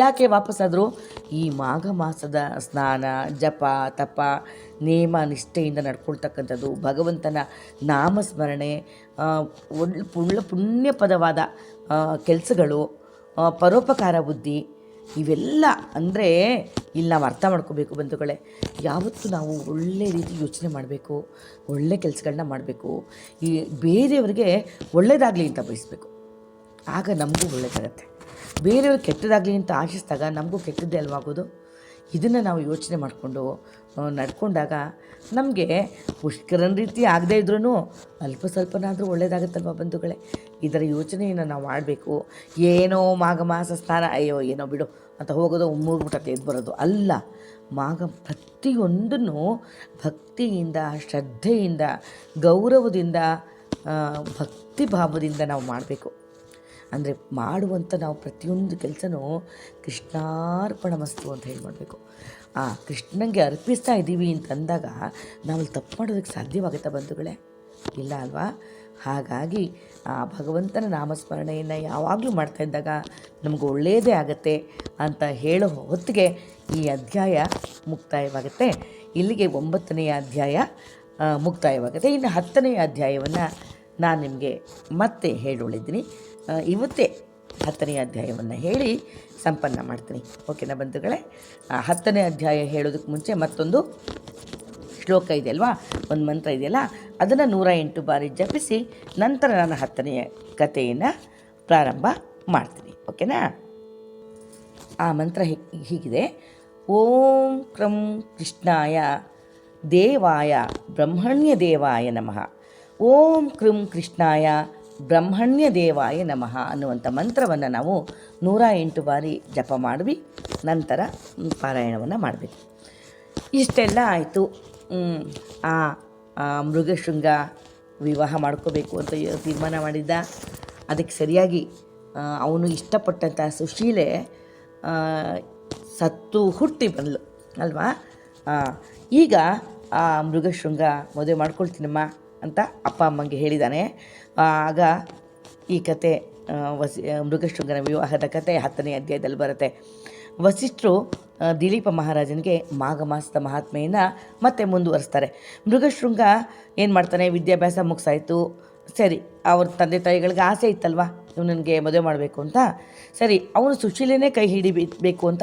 ಯಾಕೆ ವಾಪಸ್ಸಾದರು? ಈ ಮಾಘ ಮಾಸದ ಸ್ನಾನ, ಜಪ, ತಪ, ನೇಮ, ನಿಷ್ಠೆಯಿಂದ ನಡ್ಕೊಳ್ತಕ್ಕಂಥದ್ದು, ಭಗವಂತನ ನಾಮಸ್ಮರಣೆ, ಪುಣ್ಯಪದವಾದ ಕೆಲಸಗಳು, ಪರೋಪಕಾರ ಬುದ್ಧಿ, ಇವೆಲ್ಲ ಅಂದರೆ ಇಲ್ಲಿ ನಾವು ಅರ್ಥ ಮಾಡ್ಕೋಬೇಕು ಬಂಧುಗಳೇ. ಯಾವತ್ತೂ ನಾವು ಒಳ್ಳೆ ರೀತಿ ಯೋಚನೆ ಮಾಡಬೇಕು, ಒಳ್ಳೆ ಕೆಲಸಗಳನ್ನ ಮಾಡಬೇಕು, ಈ ಬೇರೆಯವರಿಗೆ ಒಳ್ಳೆಯದಾಗಲಿ ಅಂತ ಬಯಸಬೇಕು. ಆಗ ನಮಗೂ ಒಳ್ಳೆಯದಾಗತ್ತೆ. ಬೇರೆಯವ್ರಿಗೆ ಕೆಟ್ಟದಾಗಲಿ ಅಂತ ಆಶಿಸಿದಾಗ ನಮಗೂ ಕೆಟ್ಟದ್ದೇ ಅಲ್ವಾಗೋದು. ಇದನ್ನು ನಾವು ಯೋಚನೆ ಮಾಡಿಕೊಂಡು ನಡ್ಕೊಂಡಾಗ ನಮಗೆ ಪುಷ್ಕರನ ರೀತಿ ಆಗದೇ ಇದ್ರೂ ಅಲ್ಪ ಸ್ವಲ್ಪನಾದರೂ ಒಳ್ಳೆಯದಾಗುತ್ತಲ್ವ ಬಂಧುಗಳೇ. ಇದರ ಯೋಚನೆಯನ್ನು ನಾವು ಮಾಡಬೇಕು. ಏನೋ ಮಾಘ ಮಾಸ ಸ್ನಾನ, ಅಯ್ಯೋ ಏನೋ ಬಿಡು ಅಂತ ಹೋಗೋದು, ಮೂಗ್ಬಿಟ್ಟಕ್ಕೆ ಎದ್ದು ಬರೋದು ಅಲ್ಲ. ಪ್ರತಿಯೊಂದನ್ನು ಭಕ್ತಿಯಿಂದ, ಶ್ರದ್ಧೆಯಿಂದ, ಗೌರವದಿಂದ, ಭಕ್ತಿ ಭಾವದಿಂದ ನಾವು ಮಾಡಬೇಕು. ಅಂದರೆ ಮಾಡುವಂಥ ನಾವು ಪ್ರತಿಯೊಂದು ಕೆಲಸನೂ ಕೃಷ್ಣಾರ್ಪಣಮಸ್ತು ಅಂತ ಹೇಳಿ ಮಾಡಬೇಕು. ಆ ಕೃಷ್ಣನಿಗೆ ಅರ್ಪಿಸ್ತಾ ಇದ್ದೀವಿ ಅಂತಂದಾಗ ನಾವು ತಪ್ಪು ಮಾಡೋದಕ್ಕೆ ಸಾಧ್ಯವಾಗುತ್ತಾ ಬಂಧುಗಳೇ? ಇಲ್ಲ ಅಲ್ವಾ? ಹಾಗಾಗಿ ಆ ಭಗವಂತನ ನಾಮಸ್ಮರಣೆಯನ್ನು ಯಾವಾಗಲೂ ಮಾಡ್ತಾ ಇದ್ದಾಗ ನಮಗೆ ಒಳ್ಳೆಯದೇ ಆಗುತ್ತೆ ಅಂತ ಹೇಳೋ ಹೊತ್ತಿಗೆ ಈ ಅಧ್ಯಾಯ ಮುಕ್ತಾಯವಾಗುತ್ತೆ. ಇಲ್ಲಿಗೆ 9ನೇ ಅಧ್ಯಾಯ ಮುಕ್ತಾಯವಾಗುತ್ತೆ. ಇನ್ನು 10ನೇ ಅಧ್ಯಾಯವನ್ನು ನಾನು ನಿಮಗೆ ಮತ್ತೆ ಹೇಳೊಳಿದ್ದೀನಿ. ಇವತ್ತೇ 10ನೇ ಅಧ್ಯಾಯವನ್ನು ಹೇಳಿ ಸಂಪನ್ನ ಮಾಡ್ತೀನಿ. ಓಕೆನಾ ಬಂಧುಗಳೇ? 10ನೇ ಅಧ್ಯಾಯ ಹೇಳೋದಕ್ಕೆ ಮುಂಚೆ ಮತ್ತೊಂದು ಶ್ಲೋಕ ಇದೆಯಲ್ವಾ, ಒಂದು ಮಂತ್ರ ಇದೆಯಲ್ಲ, ಅದನ್ನು 108 ಬಾರಿ ಜಪಿಸಿ ನಂತರ ನಾನು 10ನೇ ಕಥೆಯನ್ನು ಪ್ರಾರಂಭ ಮಾಡ್ತೀನಿ. ಓಕೆನಾ? ಆ ಮಂತ್ರ ಹೀಗಿದೆ: ಓಂ ಕ್ರಂ ಕೃಷ್ಣಾಯ ದೇವಾಯ ಬ್ರಹ್ಮಣ್ಯ ದೇವಾಯ ನಮಃ. ಓಂ ಕ್ರಂ ಕೃಷ್ಣಾಯ ಬ್ರಹ್ಮಣ್ಯ ದೇವಾಯ ನಮಃ ಅನ್ನುವಂಥ ಮಂತ್ರವನ್ನು ನಾವು 108 ಬಾರಿ ಜಪ ಮಾಡಿ ನಂತರ ಪಾರಾಯಣವನ್ನು ಮಾಡಬೇಕು. ಇಷ್ಟೆಲ್ಲ ಆಯಿತು. ಮೃಗಶೃಂಗ ವಿವಾಹ ಮಾಡ್ಕೋಬೇಕು ಅಂತ ತೀರ್ಮಾನ ಮಾಡಿದ್ದ. ಅದಕ್ಕೆ ಸರಿಯಾಗಿ ಅವನು ಇಷ್ಟಪಟ್ಟಂಥ ಸುಶೀಲೆ ಸತ್ತು ಹುಟ್ಟಿ ಬಂದಳು ಅಲ್ವಾ? ಈಗ ಆ ಮೃಗಶೃಂಗ ಮದುವೆ ಮಾಡ್ಕೊಳ್ತೀನಮ್ಮ ಅಂತ ಅಪ್ಪ ಅಮ್ಮಂಗೆ ಹೇಳಿದ್ದಾನೆ. ಆಗ ಈ ಕತೆ ಮೃಗಶೃಂಗನ ವಿವಾಹದ ಕತೆ 10ನೇ ಅಧ್ಯಾಯದಲ್ಲಿ ಬರುತ್ತೆ. ವಸಿಷ್ಠರು ದಿಲೀಪ ಮಹಾರಾಜನಿಗೆ ಮಾಘ ಮಾಸದ ಮಹಾತ್ಮೆಯನ್ನು ಮತ್ತೆ ಮುಂದುವರಿಸ್ತಾರೆ. ಮೃಗಶೃಂಗ ಏನು ಮಾಡ್ತಾನೆ, ವಿದ್ಯಾಭ್ಯಾಸ ಮುಗಿಸಾಯಿತು. ಸರಿ, ಅವ್ರ ತಂದೆ ತಾಯಿಗಳಿಗೆ ಆಸೆ ಇತ್ತಲ್ವ ಇವನಿಗೆ ಮದುವೆ ಮಾಡಬೇಕು ಅಂತ. ಸರಿ, ಅವನು ಸುಶೀಲನೇ ಕೈ ಹಿಡಿಬೇಕು ಅಂತ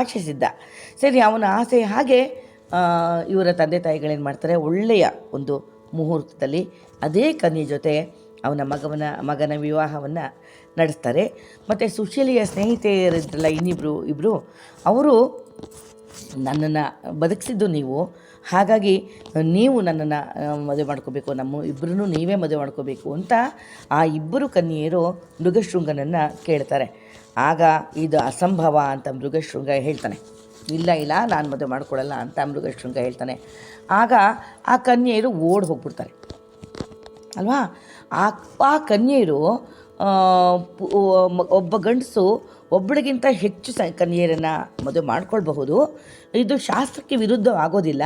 ಆಶಿಸಿದ್ದ. ಸರಿ, ಅವನ ಆಸೆ ಹಾಗೆ ಇವರ ತಂದೆ ತಾಯಿಗಳೇನು ಮಾಡ್ತಾರೆ, ಒಳ್ಳೆಯ ಒಂದು ಮುಹೂರ್ತದಲ್ಲಿ ಅದೇ ಕನ್ಯೆ ಜೊತೆ ಅವನ ಮಗನ ವಿವಾಹವನ್ನು ನಡೆಸ್ತಾರೆ. ಮತ್ತು ಸುಶೀಲಿಯ ಸ್ನೇಹಿತೆಯರಿದ್ರಲ್ಲ ಇಬ್ಬರು ಅವರು ನನ್ನನ್ನು ಬದುಕಿಸಿದ್ದು ನೀವು, ಹಾಗಾಗಿ ನೀವು ನನ್ನನ್ನು ಮದುವೆ ಮಾಡ್ಕೋಬೇಕು, ನಮ್ಮ ಇಬ್ಬರೂ ನೀವೇ ಮದುವೆ ಮಾಡ್ಕೋಬೇಕು ಅಂತ ಆ ಇಬ್ಬರು ಕನ್ಯೆಯರು ಮೃಗಶೃಂಗನನ್ನು ಕೇಳ್ತಾರೆ. ಆಗ ಇದು ಅಸಂಭವ ಅಂತ ಮೃಗಶೃಂಗ ಹೇಳ್ತಾನೆ. ಇಲ್ಲ ನಾನು ಮದುವೆ ಮಾಡ್ಕೊಳ್ಳಲ್ಲ ಅಂತ ಮೃಗಶೃಂಗ ಹೇಳ್ತಾನೆ. ಆಗ ಆ ಕನ್ಯೆಯರು ಓಡಿ ಹೋಗ್ಬಿಡ್ತಾರೆ ಅಲ್ವಾ? ಆ ಕನ್ಯೆಯರು ಒಬ್ಬ ಗಂಡಸು ಒಬ್ಬಳಿಗಿಂತ ಹೆಚ್ಚು ಕನ್ಯೆಯರನ್ನು ಮದುವೆ ಮಾಡ್ಕೊಳ್ಬಹುದು. ಇದು ಶಾಸ್ತ್ರಕ್ಕೆ ವಿರುದ್ಧ ಆಗೋದಿಲ್ಲ.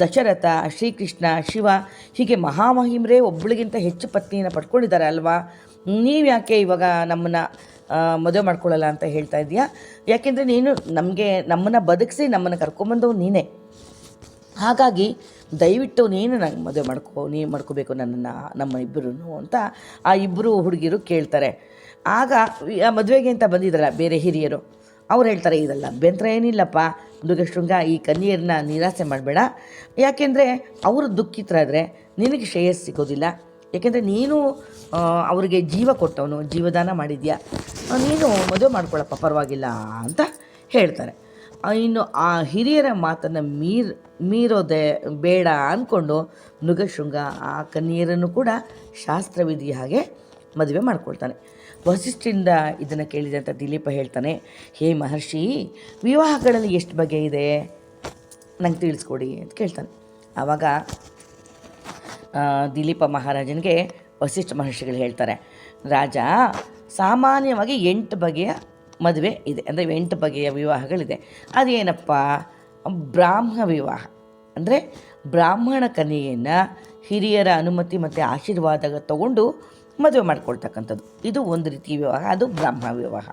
ದಶರಥ, ಶ್ರೀಕೃಷ್ಣ, ಶಿವ ಹೀಗೆ ಮಹಾಮಹಿಮ್ರೇ ಒಬ್ಬಳಿಗಿಂತ ಹೆಚ್ಚು ಪತ್ನಿಯನ್ನು ಪಡ್ಕೊಂಡಿದ್ದಾರೆ ಅಲ್ವಾ? ನೀವು ಯಾಕೆ ಇವಾಗ ನಮ್ಮನ್ನು ಮದುವೆ ಮಾಡ್ಕೊಳ್ಳಲ್ಲ ಅಂತ ಹೇಳ್ತಾ ಇದೆಯಾ? ಯಾಕೆಂದರೆ ನೀನು ನಮ್ಮನ್ನು ಬದುಕಿಸಿ ನಮ್ಮನ್ನು ಕರ್ಕೊಂಬಂದವು ನೀನೇ. ಹಾಗಾಗಿ ದಯವಿಟ್ಟು ನೀನು ನಂಗೆ ಮದುವೆ ನೀನು ಮಾಡ್ಕೋಬೇಕು ನನ್ನನ್ನು, ನಮ್ಮ ಇಬ್ಬರೂ ಅಂತ ಆ ಇಬ್ಬರು ಹುಡುಗಿರು ಕೇಳ್ತಾರೆ. ಆಗ ಮದುವೆಗೆ ಅಂತ ಬಂದಿದ್ರಲ್ಲ ಬೇರೆ ಹಿರಿಯರು, ಅವ್ರು ಹೇಳ್ತಾರೆ, ಇದಲ್ಲ ಅಭ್ಯಂತರ ಏನಿಲ್ಲಪ್ಪ ಮೃಗಶೃಂಗ, ಈ ಕನ್ಯೆಯರನ್ನ ನಿರಾಸೆ ಮಾಡಬೇಡ. ಯಾಕೆಂದರೆ ಅವರು ದುಃಖಿತರಾದರೆ ನಿನಗೆ ಶ್ರೇಯಸ್ಸು ಸಿಗೋದಿಲ್ಲ. ಯಾಕೆಂದರೆ ನೀನು ಅವರಿಗೆ ಜೀವ ಕೊಟ್ಟವನು, ಜೀವದಾನ ಮಾಡಿದ್ಯಾ, ನೀನು ಮದುವೆ ಮಾಡ್ಕೊಳ್ಳಪ್ಪ ಪರವಾಗಿಲ್ಲ ಅಂತ ಹೇಳ್ತಾರೆ. ಇನ್ನು ಆ ಹಿರಿಯರ ಮಾತನ್ನು ಮೀರೋದೇ ಬೇಡ ಅಂದ್ಕೊಂಡು ಮೃಗಶೃಂಗ ಆ ಕನ್ಯೆಯರನ್ನು ಕೂಡ ಶಾಸ್ತ್ರವಿಧಿ ಹಾಗೆ ಮದುವೆ ಮಾಡ್ಕೊಳ್ತಾನೆ. ವಸಿಷ್ಠರಿಂದ ಇದನ್ನು ಕೇಳಿದಂಥ ದಿಲೀಪ ಹೇಳ್ತಾನೆ, ಹೇ ಮಹರ್ಷಿ, ವಿವಾಹಗಳಲ್ಲಿ ಎಷ್ಟು ಬಗೆ ಇದೆ ನಂಗೆ ತಿಳಿಸ್ಕೊಡಿ ಅಂತ ಕೇಳ್ತಾನೆ. ಆವಾಗ ದಿಲೀಪ ಮಹಾರಾಜನಿಗೆ ವಸಿಷ್ಠ ಮಹರ್ಷಿಗಳು ಹೇಳ್ತಾರೆ, ರಾಜ, ಸಾಮಾನ್ಯವಾಗಿ 8 ಬಗೆಯ ಮದುವೆ ಇದೆ, ಅಂದರೆ 8 ಬಗೆಯ ವಿವಾಹಗಳಿದೆ. ಅದೇನಪ್ಪ? ಬ್ರಾಹ್ಮ ವಿವಾಹ ಅಂದರೆ ಬ್ರಾಹ್ಮಣ ಕನ್ಯೆಯನ್ನು ಹಿರಿಯರ ಅನುಮತಿ ಮತ್ತು ಆಶೀರ್ವಾದ ತಗೊಂಡು ಮದುವೆ ಮಾಡ್ಕೊಳ್ತಕ್ಕಂಥದ್ದು, ಇದು ಒಂದು ರೀತಿಯ ವಿವಾಹ, ಅದು ಬ್ರಾಹ್ಮ ವಿವಾಹ.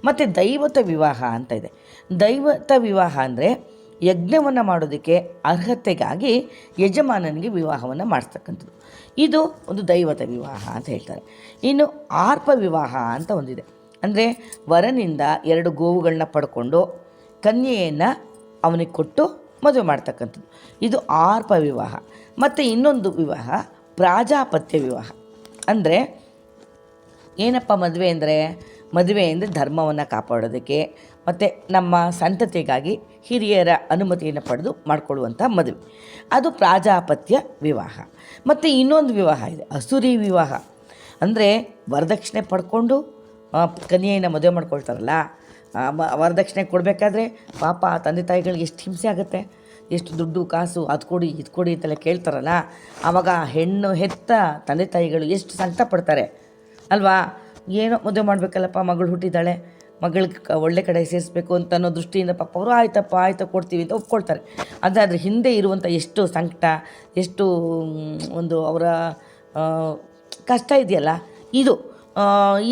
ಮತ್ತು ದೈವತ ವಿವಾಹ ಅಂತ ಇದೆ. ದೈವತ ವಿವಾಹ ಅಂದರೆ ಯಜ್ಞವನ್ನು ಮಾಡೋದಕ್ಕೆ ಅರ್ಹತೆಗಾಗಿ ಯಜಮಾನನಿಗೆ ವಿವಾಹವನ್ನು ಮಾಡಿಸ್ತಕ್ಕಂಥದ್ದು, ಇದು ಒಂದು ದೈವತ ವಿವಾಹ ಅಂತ ಹೇಳ್ತಾರೆ. ಇನ್ನು ಆರ್ಪ ವಿವಾಹ ಅಂತ ಒಂದಿದೆ. ಅಂದರೆ ವರನಿಂದ 2 ಗೋವುಗಳನ್ನ ಪಡ್ಕೊಂಡು ಕನ್ಯೆಯನ್ನು ಅವನಿಗೆ ಕೊಟ್ಟು ಮದುವೆ ಮಾಡ್ತಕ್ಕಂಥದ್ದು, ಇದು ಆರ್ಪ ವಿವಾಹ. ಮತ್ತು ಇನ್ನೊಂದು ವಿವಾಹ ಪ್ರಾಜಾಪತ್ಯ ವಿವಾಹ. ಅಂದರೆ ಏನಪ್ಪ ಮದುವೆ ಅಂದರೆ ಧರ್ಮವನ್ನು ಕಾಪಾಡೋದಕ್ಕೆ, ಮತ್ತು ನಮ್ಮ ಸಂತತಿಗಾಗಿ ಹಿರಿಯರ ಅನುಮತಿಯನ್ನು ಪಡೆದು ಮಾಡಿಕೊಳ್ಳುವಂಥ ಮದುವೆ, ಅದು ಪ್ರಾಜಾಪತ್ಯ ವಿವಾಹ. ಮತ್ತು ಇನ್ನೊಂದು ವಿವಾಹ ಇದೆ, ಅಸುರಿ ವಿವಾಹ. ಅಂದರೆ ವರದಕ್ಷಿಣೆ ಪಡ್ಕೊಂಡು ಕನ್ಯೆಯನ್ನು ಮದುವೆ ಮಾಡ್ಕೊಳ್ತಾರಲ್ಲ, ವರದಕ್ಷಿಣೆ ಕೊಡಬೇಕಾದ್ರೆ ಪಾಪ ತಂದೆ ತಾಯಿಗಳಿಗೆ ಎಷ್ಟು ಹಿಂಸೆ ಆಗುತ್ತೆ, ಎಷ್ಟು ದುಡ್ಡು ಕಾಸು ಅದು ಕೊಡಿ ಇದು ಕೊಡಿ ಅಂತೆಲ್ಲ ಕೇಳ್ತಾರಲ್ಲ, ಆವಾಗ ಹೆಣ್ಣು ಹೆತ್ತ ತಂದೆ ತಾಯಿಗಳು ಎಷ್ಟು ಸಂಕಟ ಪಡ್ತಾರೆ ಅಲ್ವಾ. ಏನೋ ಮದುವೆ ಮಾಡಬೇಕಲ್ಲಪ್ಪ, ಮಗಳು ಹುಟ್ಟಿದ್ದಾಳೆ, ಮಗಳಿಗೆ ಒಳ್ಳೆ ಕಡೆ ಸೇರಿಸ್ಬೇಕು ಅಂತ ಅನ್ನೋ ದೃಷ್ಟಿಯಿಂದ ಪಾಪ ಅವರು ಆಯ್ತು ಕೊಡ್ತೀವಿ ಅಂತ ಒಪ್ಕೊಳ್ತಾರೆ. ಆದರೆ ಅದ್ರ ಹಿಂದೆ ಇರುವಂಥ ಎಷ್ಟು ಸಂಕಟ, ಎಷ್ಟು ಒಂದು ಅವರ ಕಷ್ಟ ಇದೆಯಲ್ಲ, ಇದು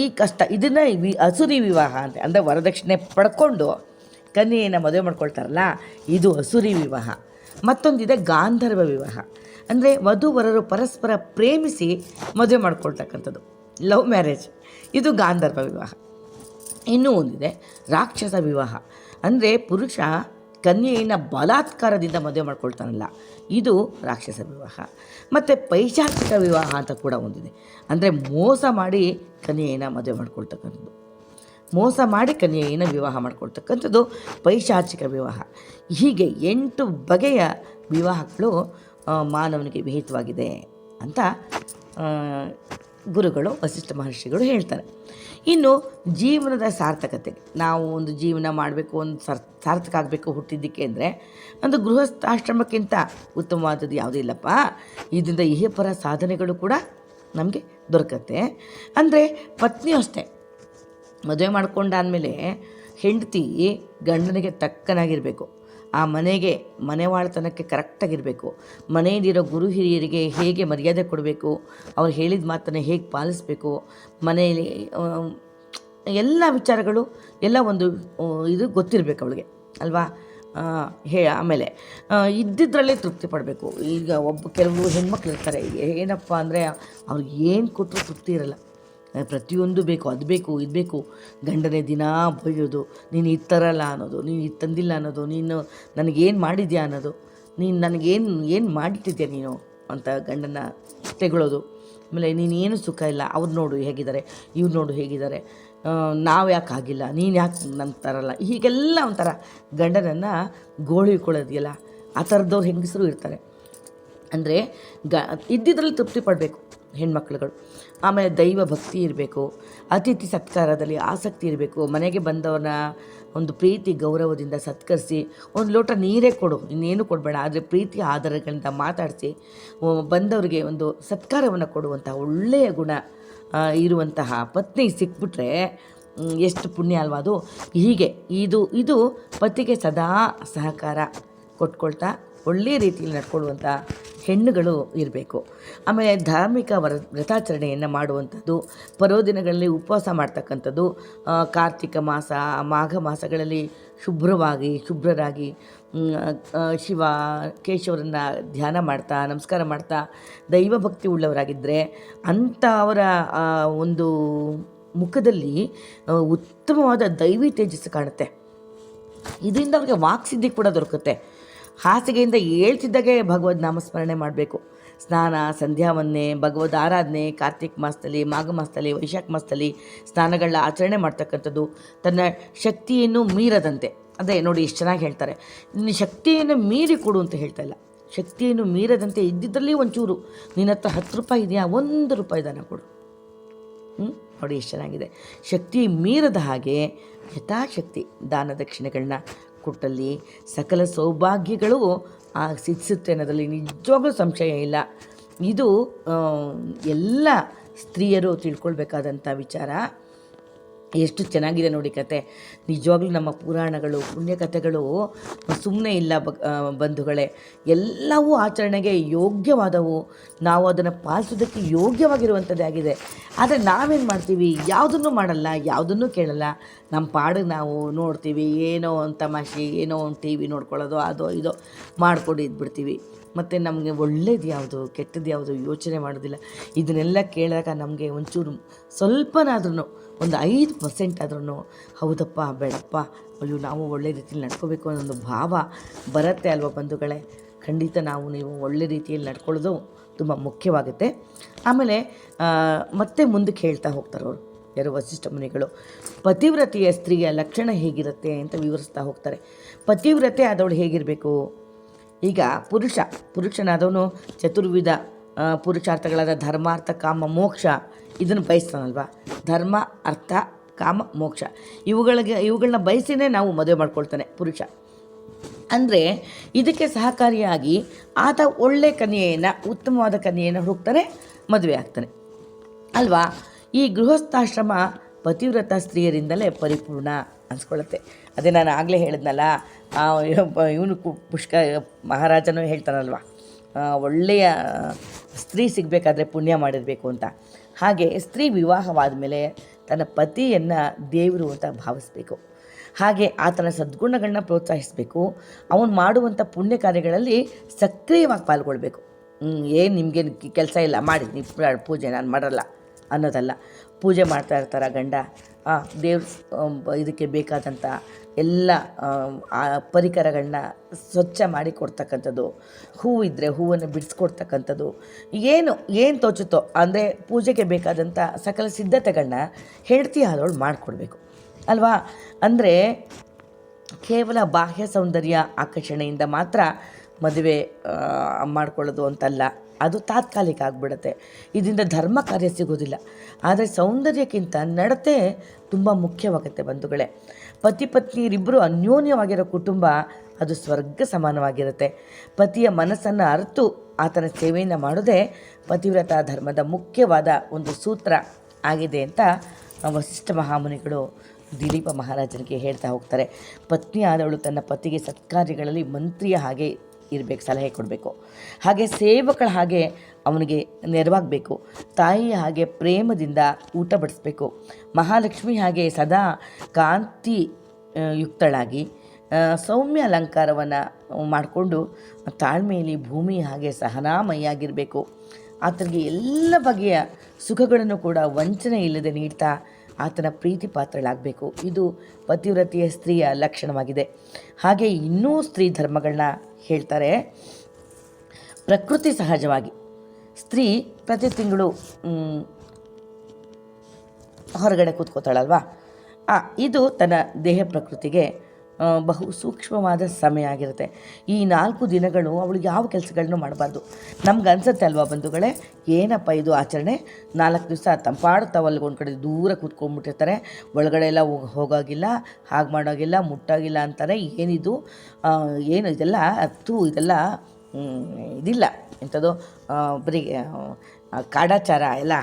ಈ ಕಷ್ಟ, ಇದನ್ನು ಅಸುರಿ ವಿವಾಹ ಅಂತ. ಅಂದರೆ ವರದಕ್ಷಿಣೆ ಪಡ್ಕೊಂಡು ಕನ್ಯೆಯನ್ನು ಮದುವೆ ಮಾಡ್ಕೊಳ್ತಾರಲ್ಲ, ಇದು ಅಸುರಿ ವಿವಾಹ. ಮತ್ತೊಂದಿದೆ ಗಾಂಧರ್ವ ವಿವಾಹ. ಅಂದರೆ ವಧುವರರು ಪರಸ್ಪರ ಪ್ರೇಮಿಸಿ ಮದುವೆ ಮಾಡ್ಕೊಳ್ತಕ್ಕಂಥದ್ದು, ಲವ್ ಮ್ಯಾರೇಜ್, ಇದು ಗಾಂಧರ್ವ ವಿವಾಹ. ಇನ್ನೂ ಒಂದಿದೆ ರಾಕ್ಷಸ ವಿವಾಹ. ಅಂದರೆ ಪುರುಷ ಕನ್ಯೆಯನ್ನು ಬಲಾತ್ಕಾರದಿಂದ ಮದುವೆ ಮಾಡ್ಕೊಳ್ತಾನಲ್ಲ, ಇದು ರಾಕ್ಷಸ ವಿವಾಹ. ಮತ್ತು ಪೈಶಾಚಿಕ ವಿವಾಹ ಅಂತ ಕೂಡ ಒಂದಿದೆ. ಅಂದರೆ ಮೋಸ ಮಾಡಿ ಕನ್ಯೆಯನ್ನು ಮದುವೆ ಮಾಡ್ಕೊಳ್ತಕ್ಕಂಥದ್ದು, ಮೋಸ ಮಾಡಿ ಕನ್ಯೆಯನ್ನು ವಿವಾಹ ಮಾಡ್ಕೊಳ್ತಕ್ಕಂಥದ್ದು ಪೈಶಾಚಿಕ ವಿವಾಹ. ಹೀಗೆ 8 ಬಗೆಯ ವಿವಾಹಗಳು ಮಾನವನಿಗೆ ವಿಹಿತವಾಗಿದೆ ಅಂತ ಗುರುಗಳು ವಸಿಷ್ಠ ಮಹರ್ಷಿಗಳು ಹೇಳ್ತಾರೆ. ಇನ್ನು ಜೀವನದ ಸಾರ್ಥಕತೆ, ನಾವು ಒಂದು ಜೀವನ ಮಾಡಬೇಕು, ಒಂದು ಸಾರ್ಥಕ ಆಗಬೇಕು ಹುಟ್ಟಿದ್ದಕ್ಕೆ ಅಂದರೆ ಒಂದು ಗೃಹಸ್ಥಾಶ್ರಮಕ್ಕಿಂತ ಉತ್ತಮವಾದದ್ದು ಯಾವುದೂ ಇಲ್ಲಪ್ಪ. ಇದರಿಂದ ಇಹಪರ ಸಾಧನೆಗಳು ಕೂಡ ನಮಗೆ ದೊರಕತ್ತೆ. ಅಂದರೆ ಪತ್ನಿಯೂ ಅಷ್ಟೇ, ಮದುವೆ ಮಾಡ್ಕೊಂಡಾದಮೇಲೆ ಹೆಂಡತಿ ಗಂಡನಿಗೆ ತಕ್ಕನಾಗಿರಬೇಕು, ಆ ಮನೆಗೆ ಮನೆವಾಳ್ತನಕ್ಕೆ ಕರೆಕ್ಟಾಗಿರಬೇಕು, ಮನೆಯಲ್ಲಿರೋ ಗುರು ಹಿರಿಯರಿಗೆ ಹೇಗೆ ಮರ್ಯಾದೆ ಕೊಡಬೇಕು, ಅವ್ರು ಹೇಳಿದ ಮಾತನ್ನು ಹೇಗೆ ಪಾಲಿಸಬೇಕು, ಮನೆಯಲ್ಲಿ ಎಲ್ಲ ವಿಚಾರಗಳು ಎಲ್ಲ ಒಂದು ಇದು ಗೊತ್ತಿರಬೇಕು ಅವಳಿಗೆ ಅಲ್ವಾ. ಆಮೇಲೆ ಇದ್ದಿದ್ದರಲ್ಲೇ ತೃಪ್ತಿ ಪಡಬೇಕು. ಈಗ ಕೆಲವು ಹೆಣ್ಮಕ್ಳು ಇರ್ತಾರೆ, ಏನಪ್ಪ ಅಂದರೆ ಅವ್ರಿಗೆ ಏನು ಕೊಟ್ಟರು ತೃಪ್ತಿ ಇರಲ್ಲ, ಪ್ರತಿಯೊಂದು ಬೇಕು, ಅದು ಬೇಕು ಇದು ಬೇಕು, ಗಂಡನೇ ದಿನ ಬೈಯೋದು, ನೀನು ಇದು ತರಲ್ಲ ಅನ್ನೋದು, ನೀನು ಇದು ತಂದಿಲ್ಲ ಅನ್ನೋದು, ನೀನು ನನಗೇನು ಮಾಡಿದ್ಯಾ ಅನ್ನೋದು, ನೀನು ನನಗೇನು ಮಾಡಿಟ್ಟಿದ್ಯಾ ನೀನು ಅಂತ ಗಂಡನ ತೆಗಳೋದು. ಆಮೇಲೆ ನೀನೇನು ಸುಖ ಇಲ್ಲ, ಅವ್ರು ನೋಡು ಹೇಗಿದ್ದಾರೆ, ಇವ್ರು ನೋಡು ಹೇಗಿದ್ದಾರೆ, ನಾವು ಯಾಕೆ ಆಗಿಲ್ಲ, ನೀನು ಯಾಕೆ ನನ್ನ ತರಲ್ಲ, ಹೀಗೆಲ್ಲ ಒಂಥರ ಗಂಡನನ್ನು ಗೋಳಿಕೊಳ್ಳೋದಿಲ್ಲ. ಆ ಥರದವ್ರು ಹೆಂಗಸರು ಇರ್ತಾರೆ. ಅಂದರೆ ಇದ್ದಿದ್ರಲ್ಲಿ ತೃಪ್ತಿ ಪಡಬೇಕು ಹೆಣ್ಮಕ್ಳುಗಳು. ಆಮೇಲೆ ದೈವ ಭಕ್ತಿ ಇರಬೇಕು, ಅತಿಥಿ ಸತ್ಕಾರದಲ್ಲಿ ಆಸಕ್ತಿ ಇರಬೇಕು, ಮನೆಗೆ ಬಂದವನ ಒಂದು ಪ್ರೀತಿ ಗೌರವದಿಂದ ಸತ್ಕರಿಸಿ, ಒಂದು ಲೋಟ ನೀರೇ ಕೊಡು, ಇನ್ನೇನು ಕೊಡಬೇಡ, ಆದರೆ ಪ್ರೀತಿ ಆಧಾರಗಳಿಂದ ಮಾತಾಡಿಸಿ ಬಂದವರಿಗೆ ಒಂದು ಸತ್ಕಾರವನ್ನು ಕೊಡುವಂಥ ಒಳ್ಳೆಯ ಗುಣ ಇರುವಂತಹ ಪತ್ನಿ ಸಿಕ್ಬಿಟ್ರೆ ಎಷ್ಟು ಪುಣ್ಯ ಅಲ್ವಾ ಅದು. ಹೀಗೆ ಇದು ಪತಿಗೆ ಸದಾ ಸಹಕಾರ ಕೊಟ್ಕೊಳ್ತಾ ಒಳ್ಳೆಯ ರೀತಿಯಲ್ಲಿ ನಡ್ಕೊಳ್ಳುವಂಥ ಹೆಣ್ಣುಗಳು ಇರಬೇಕು. ಆಮೇಲೆ ಧಾರ್ಮಿಕ ವ್ರತಾಚರಣೆಯನ್ನು ಮಾಡುವಂಥದ್ದು, ಪರ್ವದಿನಗಳಲ್ಲಿ ಉಪವಾಸ ಮಾಡ್ತಕ್ಕಂಥದ್ದು, ಕಾರ್ತಿಕ ಮಾಸ ಮಾಘ ಮಾಸಗಳಲ್ಲಿ ಶುಭ್ರರಾಗಿ ಶಿವ ಕೇಶವರನ್ನು ಧ್ಯಾನ ಮಾಡ್ತಾ ನಮಸ್ಕಾರ ಮಾಡ್ತಾ ದೈವಭಕ್ತಿ ಉಳ್ಳವರಾಗಿದ್ದರೆ ಅಂಥ ಅವರ ಒಂದು ಮುಖದಲ್ಲಿ ಉತ್ತಮವಾದ ದೈವಿ ತೇಜಸ್ಸು ಕಾಣುತ್ತೆ. ಇದರಿಂದ ಅವ್ರಿಗೆ ವಾಕ್ಸಿದ್ಧಿ ಕೂಡ ದೊರಕುತ್ತೆ. ಹಾಸಿಗೆಯಿಂದ ಹೇಳ್ತಿದ್ದಾಗೆ ಭಗವದ್ ನಾಮಸ್ಮರಣೆ ಮಾಡಬೇಕು. ಸ್ನಾನ ಸಂಧ್ಯಾವನ್ನೇ, ಭಗವದ್ ಆರಾಧನೆ, ಕಾರ್ತಿಕ ಮಾಸದಲ್ಲಿ, ಮಾಘ ಮಾಸದಲ್ಲಿ, ವೈಶಾಖ ಮಾಸದಲ್ಲಿ ಸ್ನಾನಗಳನ್ನ ಆಚರಣೆ ಮಾಡ್ತಕ್ಕಂಥದ್ದು, ತನ್ನ ಶಕ್ತಿಯನ್ನು ಮೀರದಂತೆ. ಅದೇ ನೋಡಿ ಎಷ್ಟು ಚೆನ್ನಾಗಿ ಹೇಳ್ತಾರೆ, ನಿನ್ನ ಶಕ್ತಿಯನ್ನು ಮೀರಿ ಕೊಡು ಅಂತ ಹೇಳ್ತಾ ಇಲ್ಲ, ಶಕ್ತಿಯನ್ನು ಮೀರದಂತೆ ಇದ್ದಿದ್ದಲ್ಲಿ ಒಂಚೂರು, ನಿನ್ನ ಹತ್ರ 10 ರೂಪಾಯಿ ಇದೆಯಾ, 1 ರೂಪಾಯಿ ದಾನ ಕೊಡು. ನೋಡಿ ಎಷ್ಟು ಚೆನ್ನಾಗಿದೆ. ಶಕ್ತಿ ಮೀರದ ಹಾಗೆ ಯಥಾಶಕ್ತಿ ದಾನ ದಕ್ಷಿಣೆಗಳನ್ನ ಕೊಟ್ಟಲ್ಲಿ ಸಕಲ ಸೌಭಾಗ್ಯಗಳು ಸಿದ್ಧಿಸುತ್ತೆ ಅನ್ನೋದ್ರಲ್ಲಿ ನಿಜವಾಗ್ಲೂ ಸಂಶಯ ಇಲ್ಲ. ಇದು ಎಲ್ಲ ಸ್ತ್ರೀಯರು ತಿಳ್ಕೊಳ್ಬೇಕಾದಂಥ ವಿಚಾರ. ಎಷ್ಟು ಚೆನ್ನಾಗಿದೆ ನೋಡಿ ಕತೆ. ನಿಜವಾಗ್ಲೂ ನಮ್ಮ ಪುರಾಣಗಳು ಪುಣ್ಯಕಥೆಗಳು ಸುಮ್ಮನೆ ಇಲ್ಲ ಬಂಧುಗಳೇ, ಎಲ್ಲವೂ ಆಚರಣೆಗೆ ಯೋಗ್ಯವಾದವು, ನಾವು ಅದನ್ನು ಪಾಲಿಸೋದಕ್ಕೆ ಯೋಗ್ಯವಾಗಿರುವಂಥದ್ದೇ ಆಗಿದೆ. ಆದರೆ ನಾವೇನು ಮಾಡ್ತೀವಿ, ಯಾವುದನ್ನು ಮಾಡಲ್ಲ, ಯಾವುದನ್ನು ಕೇಳಲ್ಲ, ನಮ್ಮ ಪಾಡಿಗೆ ನಾವು ನೋಡ್ತೀವಿ, ಏನೋ ಒಂದು ತಮಾಷೆ, ಏನೋ ಒಂದು ಟಿ ವಿ ನೋಡ್ಕೊಳ್ಳೋದು, ಅದೋ ಇದೋ ಮಾಡ್ಕೊಂಡು ಇದ್ಬಿಡ್ತೀವಿ. ಮತ್ತು ನಮಗೆ ಒಳ್ಳೇದು ಯಾವುದು ಕೆಟ್ಟದ್ದು ಯಾವುದು ಯೋಚನೆ ಮಾಡೋದಿಲ್ಲ. ಇದನ್ನೆಲ್ಲ ಕೇಳಿದಾಗ ನಮಗೆ ಒಂಚೂರು ಸ್ವಲ್ಪನಾದ್ರೂ ಒಂದು 5% ಆದ್ರೂ ಹೌದಪ್ಪ ಬೇಡಪ್ಪ, ಅಯ್ಯೋ ನಾವು ಒಳ್ಳೆ ರೀತಿಯಲ್ಲಿ ನಡ್ಕೋಬೇಕು ಅನ್ನೋ ಒಂದು ಭಾವ ಬರುತ್ತೆ ಅಲ್ವ ಬಂಧುಗಳೇ. ಖಂಡಿತ ನೀವು ಒಳ್ಳೆ ರೀತಿಯಲ್ಲಿ ನಡ್ಕೊಳ್ಳೋದು ತುಂಬ ಮುಖ್ಯವಾಗುತ್ತೆ. ಆಮೇಲೆ ಮತ್ತೆ ಮುಂದಕ್ಕೆ ಹೇಳ್ತಾ ಹೋಗ್ತಾರೆ ಅವರು, ಯಾರು ವಸಿಷ್ಠ ಮುನಿಗಳು. ಪತಿವ್ರತೆಯ ಸ್ತ್ರೀಯ ಲಕ್ಷಣ ಹೇಗಿರುತ್ತೆ ಅಂತ ವಿವರಿಸ್ತಾ ಹೋಗ್ತಾರೆ. ಪತಿವ್ರತೆ ಆದವಳು ಹೇಗಿರಬೇಕು? ಈಗ ಪುರುಷನಾದವನು ಚತುರ್ವಿಧ ಪುರುಷಾರ್ಥಗಳಾದ ಧರ್ಮ, ಅರ್ಥ, ಕಾಮ, ಮೋಕ್ಷ ಇದನ್ನು ಬಯಸ್ತಾನಲ್ವ. ಧರ್ಮ, ಅರ್ಥ, ಕಾಮ, ಮೋಕ್ಷ ಇವುಗಳನ್ನ ಬಯಸಿನೇ ನಾವು ಮದುವೆ ಮಾಡ್ಕೊಳ್ತಾನೆ ಪುರುಷ. ಅಂದರೆ ಇದಕ್ಕೆ ಸಹಕಾರಿಯಾಗಿ ಆತ ಒಳ್ಳೆ ಕನ್ಯೆಯನ್ನು, ಉತ್ತಮವಾದ ಕನ್ಯೆಯನ್ನು ಹುಡುಕ್ತಾನೆ, ಮದುವೆ ಆಗ್ತಾನೆ ಅಲ್ವಾ. ಈ ಗೃಹಸ್ಥಾಶ್ರಮ ಪತಿವ್ರತ ಸ್ತ್ರೀಯರಿಂದಲೇ ಪರಿಪೂರ್ಣ ಅನ್ಸ್ಕೊಳ್ಳುತ್ತೆ. ಅದೇ ನಾನು ಆಗಲೇ ಹೇಳಿದ್ನಲ್ಲ, ಇವನು ಮಹಾರಾಜನೂ ಹೇಳ್ತಾನಲ್ವ, ಒಳ್ಳೆಯ ಸ್ತ್ರೀ ಸಿಗಬೇಕಾದ್ರೆ ಪುಣ್ಯ ಮಾಡಿರಬೇಕು ಅಂತ. ಹಾಗೆ ಸ್ತ್ರೀ ವಿವಾಹವಾದ ಮೇಲೆ ತನ್ನ ಪತಿಯನ್ನು ದೇವರು ಅಂತ ಭಾವಿಸಬೇಕು. ಹಾಗೆ ಆತನ ಸದ್ಗುಣಗಳನ್ನ ಪ್ರೋತ್ಸಾಹಿಸಬೇಕು. ಅವನು ಮಾಡುವಂಥ ಪುಣ್ಯ ಕಾರ್ಯಗಳಲ್ಲಿ ಸಕ್ರಿಯವಾಗಿ ಪಾಲ್ಗೊಳ್ಬೇಕು. ಏನು ನಿಮಗೆ ಕೆಲಸ ಇಲ್ಲ ಮಾಡಿ ನೀವು ಪೂಜೆ ನಾನು ಮಾಡಲ್ಲ ಅನ್ನೋದಲ್ಲ. ಪೂಜೆ ಮಾಡ್ತಾ ಇರ್ತಾರೆ ಗಂಡ, ದೇವ್ರ ಇದಕ್ಕೆ ಬೇಕಾದಂಥ ಎಲ್ಲ ಪರಿಕರಗಳನ್ನ ಸ್ವಚ್ಛ ಮಾಡಿ ಕೊಡ್ತಕ್ಕಂಥದ್ದು, ಹೂವಿದ್ದರೆ ಹೂವನ್ನು ಬಿಡಿಸ್ಕೊಡ್ತಕ್ಕಂಥದ್ದು, ಏನು ತೋಚುತ್ತೋ ಅಂದರೆ ಪೂಜೆಗೆ ಬೇಕಾದಂಥ ಸಕಲ ಸಿದ್ಧತೆಗಳನ್ನ ಹೆಂಡತಿ ಆದವಳು ಮಾಡಿಕೊಡ್ಬೇಕು ಅಲ್ವಾ. ಅಂದರೆ ಕೇವಲ ಬಾಹ್ಯ ಸೌಂದರ್ಯ ಆಕರ್ಷಣೆಯಿಂದ ಮಾತ್ರ ಮದುವೆ ಮಾಡಿಕೊಳ್ಳೋದು ಅಂತಲ್ಲ, ಅದು ತಾತ್ಕಾಲಿಕ ಆಗಿಬಿಡುತ್ತೆ. ಇದರಿಂದ ಧರ್ಮ ಕಾರ್ಯ ಸಿಗೋದಿಲ್ಲ. ಆದರೆ ಸೌಂದರ್ಯಕ್ಕಿಂತ ನಡತೆ ತುಂಬ ಮುಖ್ಯವಾಗುತ್ತೆ ಬಂಧುಗಳೇ. ಪತಿ ಪತ್ನಿಯರಿಬ್ಬರು ಅನ್ಯೋನ್ಯವಾಗಿರೋ ಕುಟುಂಬ ಅದು ಸ್ವರ್ಗ ಸಮಾನವಾಗಿರುತ್ತೆ. ಪತಿಯ ಮನಸ್ಸನ್ನು ಅರಿತು ಆತನ ಸೇವೆಯನ್ನು ಮಾಡೋದೇ ಪತಿವ್ರತ ಧರ್ಮದ ಮುಖ್ಯವಾದ ಒಂದು ಸೂತ್ರ ಆಗಿದೆ ಅಂತ ವಸಿಷ್ಠ ಮಹಾಮುನಿಗಳು ದಿಲೀಪ ಮಹಾರಾಜನಿಗೆ ಹೇಳ್ತಾ ಹೋಗ್ತಾರೆ. ಪತ್ನಿ ಆದವಳು ತನ್ನ ಪತಿಗೆ ಸತ್ಕಾರ್ಯಗಳಲ್ಲಿ ಮಂತ್ರಿಯ ಹಾಗೆ ಇರಬೇಕು, ಸಲಹೆ ಕೊಡಬೇಕು. ಹಾಗೆ ಸೇವಕಳ ಹಾಗೆ ಅವನಿಗೆ ನೆರವಾಗಬೇಕು. ತಾಯಿಯ ಹಾಗೆ ಪ್ರೇಮದಿಂದ ಊಟ ಬಡಿಸ್ಬೇಕು. ಮಹಾಲಕ್ಷ್ಮಿ ಹಾಗೆ ಸದಾ ಕಾಂತಿ ಯುಕ್ತಳಾಗಿ ಸೌಮ್ಯ ಅಲಂಕಾರವನ್ನು ಮಾಡಿಕೊಂಡು ತಾಳ್ಮೆಯಲ್ಲಿ ಭೂಮಿ ಹಾಗೆ ಸಹನಾಮಯಿಯಾಗಿರಬೇಕು. ಆತನಿಗೆ ಎಲ್ಲ ಬಗೆಯ ಸುಖಗಳನ್ನು ಕೂಡ ವಂಚನೆ ಇಲ್ಲದೆ ನೀಡ್ತಾ ಆತನ ಪ್ರೀತಿ ಪಾತ್ರಳಾಗಬೇಕು. ಇದು ಪತಿವ್ರತೆಯ ಸ್ತ್ರೀಯ ಲಕ್ಷಣವಾಗಿದೆ. ಹಾಗೆ ಇನ್ನೂ ಸ್ತ್ರೀ ಧರ್ಮಗಳನ್ನ ಹೇಳ್ತಾರೆ. ಪ್ರಕೃತಿ ಸಹಜವಾಗಿ ಸ್ತ್ರೀ ಪ್ರತಿ ತಿಂಗಳು ಹೊರಗಡೆ ಕೂತ್ಕೋತಾಳಲ್ವಾ, ಇದು ತನ್ನ ದೇಹ ಪ್ರಕೃತಿಗೆ ಬಹು ಸೂಕ್ಷ್ಮವಾದ ಸಮಯ ಆಗಿರುತ್ತೆ. ಈ 4 ದಿನಗಳು ಅವಳು ಯಾವ ಕೆಲಸಗಳನ್ನು ಮಾಡಬಾರ್ದು. ನಮ್ಗೆ ಅನ್ಸುತ್ತೆ ಅಲ್ವಾ ಬಂಧುಗಳೇ, ಏನಪ್ಪ ಇದು ಆಚರಣೆ, 4 ದಿವಸ ತಂಪಾಡ್ತಾವಲ್ಲಿ ಒಂದು ಕಡೆ ದೂರ ಕೂತ್ಕೊಂಡ್ಬಿಟ್ಟಿರ್ತಾರೆ, ಒಳಗಡೆ ಎಲ್ಲ ಹೋಗೋಗಿಲ್ಲ, ಹಾಗೆ ಮಾಡೋಗಿಲ್ಲ, ಮುಟ್ಟಾಗಿಲ್ಲ ಅಂತಾರೆ. ಏನಿದು, ಏನು ಇದೆಲ್ಲ ಇದೆಲ್ಲ ಇದಿಲ್ಲ ಎಂಥದ್ದು, ಬರೀ ಕಾಡಾಚಾರ ಎಲ್ಲ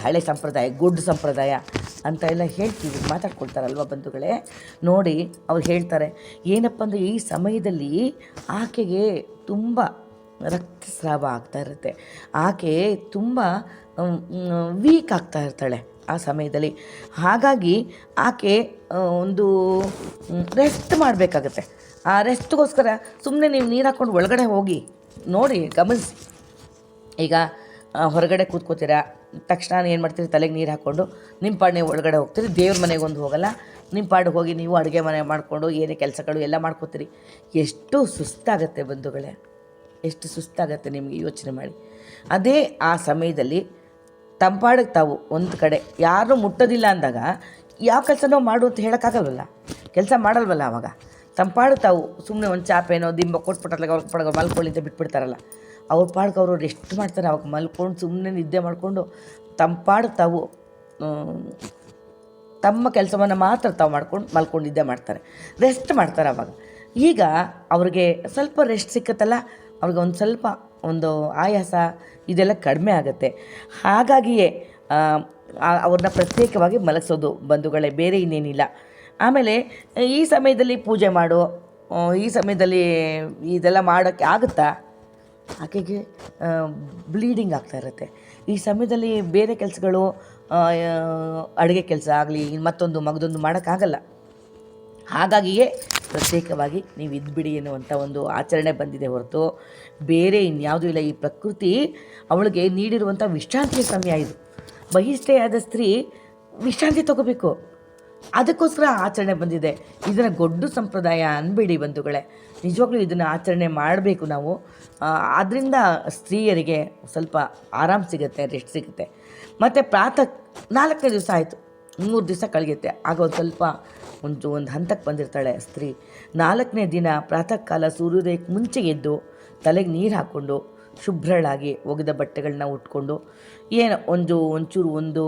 ಹಳೆ ಸಂಪ್ರದಾಯ, ಗುಡ್ ಸಂಪ್ರದಾಯ ಅಂತ ಎಲ್ಲ ಹೇಳ್ತೀವಿ, ಮಾತಾಡ್ಕೊಳ್ತಾರಲ್ವ ಬಂಧುಗಳೇ. ನೋಡಿ ಅವ್ರು ಹೇಳ್ತಾರೆ ಏನಪ್ಪ ಅಂದರೆ ಈ ಸಮಯದಲ್ಲಿ ಆಕೆಗೆ ತುಂಬ ರಕ್ತಸ್ರಾವ ಆಗ್ತಾ ಇರುತ್ತೆ. ಆಕೆ ತುಂಬ ವೀಕ್ ಆಗ್ತಾ ಇರ್ತಾಳೆ ಆ ಸಮಯದಲ್ಲಿ. ಹಾಗಾಗಿ ಆಕೆ ಒಂದು ರೆಸ್ಟ್ ಮಾಡಬೇಕಾಗತ್ತೆ. ಆ ರೆಸ್ಟ್ಗೋಸ್ಕರ ಸುಮ್ಮನೆ ನೀವು ನೀರು ಹಾಕ್ಕೊಂಡು ಒಳಗಡೆ ಹೋಗಿ ನೋಡಿ, ಗಮನಿಸಿ. ಈಗ ಹೊರಗಡೆ ಕೂತ್ಕೋತೀರಾ, ತಕ್ಷಣ ಏನು ಮಾಡ್ತೀರಿ, ತಲೆಗೆ ನೀರು ಹಾಕ್ಕೊಂಡು ನಿಮ್ಮ ಪಾಡಿಗೆ ಒಳಗಡೆ ಹೋಗ್ತೀರಿ, ದೇವ್ರ ಮನೆಗೆ ಒಂದು ಹೋಗಲ್ಲ, ನಿಮ್ಮ ಪಾಡಿಗೆ ಹೋಗಿ ನೀವು ಅಡುಗೆ ಮನೆ ಮಾಡಿಕೊಂಡು ಏನೇ ಕೆಲಸಗಳು ಎಲ್ಲ ಮಾಡ್ಕೋತೀರಿ. ಎಷ್ಟು ಸುಸ್ತಾಗತ್ತೆ ಬಂಧುಗಳೇ, ಎಷ್ಟು ಸುಸ್ತಾಗತ್ತೆ ನಿಮಗೆ ಯೋಚನೆ ಮಾಡಿ. ಅದೇ ಆ ಸಮಯದಲ್ಲಿ ತಂಪಾಡಿಗೆ ತಾವು ಒಂದು ಕಡೆ ಯಾರೂ ಮುಟ್ಟೋದಿಲ್ಲ ಅಂದಾಗ ಯಾವ ಕೆಲಸನೋ ಮಾಡು ಅಂತ ಹೇಳೋಕ್ಕಾಗಲ್ವಲ್ಲ, ಕೆಲಸ ಮಾಡಲ್ವಲ್ಲ. ಆವಾಗ ತಂಪಾಡಿಗೆ ತಾವು ಸುಮ್ಮನೆ ಒಂದು ಚಾಪೇನೋ ದಿಂಬ ಕೊಟ್ಬಿಟ್ರಲ್ಲ ಅವ್ರ ಪಾಡಿಗೆ ಮಲ್ಕೊಳ್ಳಿ ಅಂತ ಬಿಟ್ಬಿಡ್ತಾರಲ್ಲ, ಅವ್ರ ಪಾಡಿಗೆ ಅವರು ರೆಸ್ಟ್ ಮಾಡ್ತಾರೆ. ಅವಾಗ ಮಲ್ಕೊಂಡು ಸುಮ್ಮನೆ ನಿದ್ದೆ ಮಾಡಿಕೊಂಡು ತಂಪಾಡಿಗೆ ತಾವು ತಮ್ಮ ಕೆಲಸವನ್ನು ಮಾತ್ರ ತಾವು ಮಲ್ಕೊಂಡು ನಿದ್ದೆ ಮಾಡ್ತಾರೆ, ರೆಸ್ಟ್ ಮಾಡ್ತಾರೆ. ಅವಾಗ ಈಗ ಅವ್ರಿಗೆ ಸ್ವಲ್ಪ ರೆಸ್ಟ್ ಸಿಕ್ಕತ್ತಲ್ಲ, ಅವ್ರಿಗೆ ಒಂದು ಸ್ವಲ್ಪ ಒಂದು ಆಯಾಸ ಇದೆಲ್ಲ ಕಡಿಮೆ ಆಗುತ್ತೆ. ಹಾಗಾಗಿಯೇ ಅವ್ರನ್ನ ಪ್ರತ್ಯೇಕವಾಗಿ ಮಲಗಿಸೋದು ಬಂಧುಗಳೇ, ಬೇರೆ ಇನ್ನೇನಿಲ್ಲ. ಆಮೇಲೆ ಈ ಸಮಯದಲ್ಲಿ ಪೂಜೆ ಮಾಡು, ಈ ಸಮಯದಲ್ಲಿ ಇದೆಲ್ಲ ಮಾಡೋಕ್ಕೆ ಆಗುತ್ತಾ? ಆಕೆಗೆ ಬ್ಲೀಡಿಂಗ್ ಆಗ್ತಾ ಇರುತ್ತೆ. ಈ ಸಮಯದಲ್ಲಿ ಬೇರೆ ಕೆಲಸಗಳು, ಅಡುಗೆ ಕೆಲಸ ಆಗಲಿ ಮತ್ತೊಂದು ಮಗದೊಂದು ಮಾಡೋಕ್ಕಾಗಲ್ಲ. ಹಾಗಾಗಿಯೇ ಪ್ರತ್ಯೇಕವಾಗಿ ನೀವು ಇದ್ಬಿಡಿ ಎನ್ನುವಂಥ ಒಂದು ಆಚರಣೆ ಬಂದಿದೆ ಹೊರತು ಬೇರೆ ಇನ್ಯಾವುದೂ ಇಲ್ಲ. ಈ ಪ್ರಕೃತಿ ಅವಳಿಗೆ ನೀಡಿರುವಂಥ ವಿಶ್ರಾಂತಿಯ ಸಮಯ ಇದು. ಬಹಿಷ್ಠೆಯಾದ ಸ್ತ್ರೀ ವಿಶ್ರಾಂತಿ ತಗೋಬೇಕು, ಅದಕ್ಕೋಸ್ಕರ ಆಚರಣೆ ಬಂದಿದೆ. ಇದನ್ನು ಗೊಡ್ಡು ಸಂಪ್ರದಾಯ ಅನ್ಬೇಡಿ ಬಂಧುಗಳೇ, ನಿಜವಾಗ್ಲೂ ಇದನ್ನು ಆಚರಣೆ ಮಾಡಬೇಕು ನಾವು. ಆದ್ದರಿಂದ ಸ್ತ್ರೀಯರಿಗೆ ಸ್ವಲ್ಪ ಆರಾಮ್ ಸಿಗುತ್ತೆ, ರೆಸ್ಟ್ ಸಿಗುತ್ತೆ. ಮತ್ತು ಪ್ರಾತಃ 4ನೇ ದಿವಸ ಆಯಿತು, 3 ದಿವಸ ಕಳೆಯುತ್ತೆ. ಆಗ ಒಂದು ಸ್ವಲ್ಪ ಒಂದು ಹಂತಕ್ಕೆ ಬಂದಿರ್ತಾಳೆ ಸ್ತ್ರೀ. 4ನೇ ದಿನ ಪ್ರಾತಃ ಕಾಲ ಸೂರ್ಯೋದಯಕ್ಕೆ ಮುಂಚೆ ಎದ್ದು ತಲೆಗೆ ನೀರು ಹಾಕ್ಕೊಂಡು ಶುಭ್ರಳಾಗಿ ಒಗೆದ ಬಟ್ಟೆಗಳನ್ನ ಉಟ್ಕೊಂಡು ಏನೋ ಒಂಚೂರು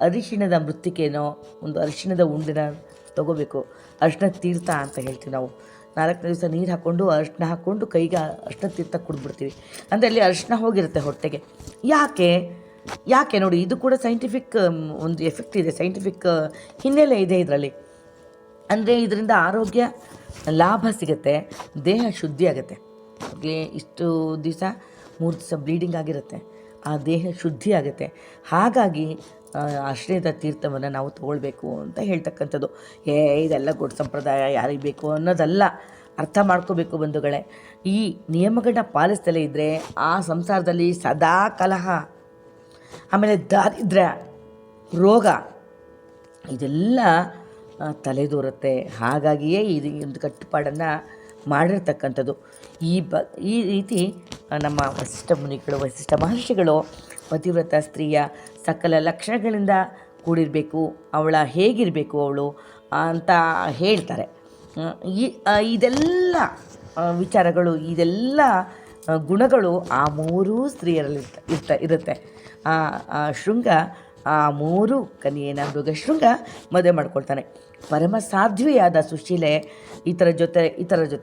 ಅರಿಶಿಣದ ಮೃತ್ತಿಕೆನೋ ಒಂದು ಅರಿಶಿಣದ ಉಂಡಿನ ತೊಗೋಬೇಕು. ಅರಿಶಿಣದ ತೀರ್ಥ ಅಂತ ಹೇಳ್ತೀವಿ ನಾವು. 4ನೇ ದಿವಸ ನೀರು ಹಾಕ್ಕೊಂಡು ಅರಿಶಿಣ ಹಾಕ್ಕೊಂಡು ಕೈಗೆ ಅರಿಶಿಣ ತೀರ್ಥ ಕುಡಿದ್ಬಿಡ್ತೀವಿ. ಅಂದರೆ ಅಲ್ಲಿ ಅರಿಶಿಣ ಹೋಗಿರುತ್ತೆ ಹೊಟ್ಟೆಗೆ. ಯಾಕೆ ನೋಡಿ, ಇದು ಕೂಡ ಸೈಂಟಿಫಿಕ್ ಒಂದು ಎಫೆಕ್ಟ್ ಇದೆ, ಸೈಂಟಿಫಿಕ್ ಹಿನ್ನೆಲೆ ಇದೆ ಇದರಲ್ಲಿ. ಅಂದರೆ ಇದರಿಂದ ಆರೋಗ್ಯ ಲಾಭ ಸಿಗುತ್ತೆ, ದೇಹ ಶುದ್ಧಿ ಆಗುತ್ತೆ. ಇಷ್ಟು ದಿವಸ 3 ದಿವಸ ಬ್ಲೀಡಿಂಗ್ ಆಗಿರುತ್ತೆ, ಆ ದೇಹ ಶುದ್ಧಿ ಆಗುತ್ತೆ. ಹಾಗಾಗಿ ಅರಿಶಿಣದ ತೀರ್ಥವನ್ನು ನಾವು ತೊಗೊಳ್ಬೇಕು ಅಂತ ಹೇಳ್ತಕ್ಕಂಥದ್ದು. ಇದೆಲ್ಲ ಗೊಡ್ಡ ಸಂಪ್ರದಾಯ ಯಾರಿಗೆ ಬೇಕು ಅನ್ನೋದಲ್ಲ, ಅರ್ಥ ಮಾಡ್ಕೋಬೇಕು ಬಂಧುಗಳೇ. ಈ ನಿಯಮಗಳನ್ನ ಪಾಲಿಸ್ತಲೇ ಇದ್ದರೆ ಆ ಸಂಸಾರದಲ್ಲಿ ಸದಾ ಕಲಹ, ಆಮೇಲೆ ದಾರಿದ್ರ್ಯ, ರೋಗ ಇದೆಲ್ಲ ತಲೆದೂರುತ್ತೆ. ಹಾಗಾಗಿಯೇ ಒಂದು ಕಟ್ಟುಪಾಡನ್ನು ಮಾಡಿರ್ತಕ್ಕಂಥದ್ದು. ಈ ರೀತಿ ನಮ್ಮ ವಸಿಷ್ಠ ಮಹರ್ಷಿಗಳು ಪತಿವ್ರತ ಸ್ತ್ರೀಯ ಸಕಲ ಲಕ್ಷಣಗಳಿಂದ ಕೂಡಿರಬೇಕು, ಹೇಗಿರಬೇಕು ಅವಳು ಅಂತ ಹೇಳ್ತಾರೆ. ಇದೆಲ್ಲ ವಿಚಾರಗಳು, ಇದೆಲ್ಲ ಗುಣಗಳು ಆ 3 ಸ್ತ್ರೀಯರಲ್ಲಿ ಇರುತ್ತೆ. ಶೃಂಗ ಆ 3 ಕನ್ಯೆಯನ ಮೃಗಶೃಂಗ ಮದುವೆ ಮಾಡ್ಕೊಳ್ತಾನೆ. ಪರಮ ಸಾಧ್ವಿಯಾದ ಸುಶೀಲೆ ಇತರ ಜೊತೆ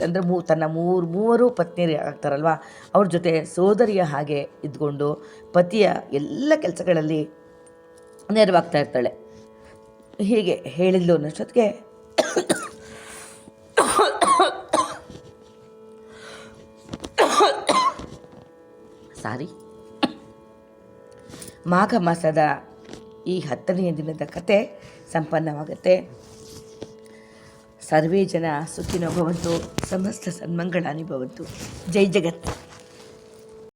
ಅಂದರೆ ತನ್ನ ಮೂವರು ಪತ್ನಿಯರು ಆಗ್ತಾರಲ್ವ, ಅವ್ರ ಜೊತೆ ಸೋದರಿಯ ಹಾಗೆ ಇದ್ಕೊಂಡು ಪತಿಯ ಎಲ್ಲ ಕೆಲಸಗಳಲ್ಲಿ ನೆರವಾಗ್ತಾ ಇರ್ತಾಳೆ. ಹೀಗೆ ಹೇಳಿದ್ಲು ಅನ್ನೋಷ್ಟೊತ್ತಿಗೆ ಮಾಘ ಮಾಸದ ಈ 10ನೇ ದಿನದ ಕತೆ ಸಂಪನ್ನವಾಗುತ್ತೆ. ಸರ್ವೇ ಜನ ಸುಖಿನೋ ಭವಂತು, ಸಮಸ್ತ ಸನ್ಮಂಗಳಾನಿ ಭವಂತು. ಜೈ ಜಗತ್.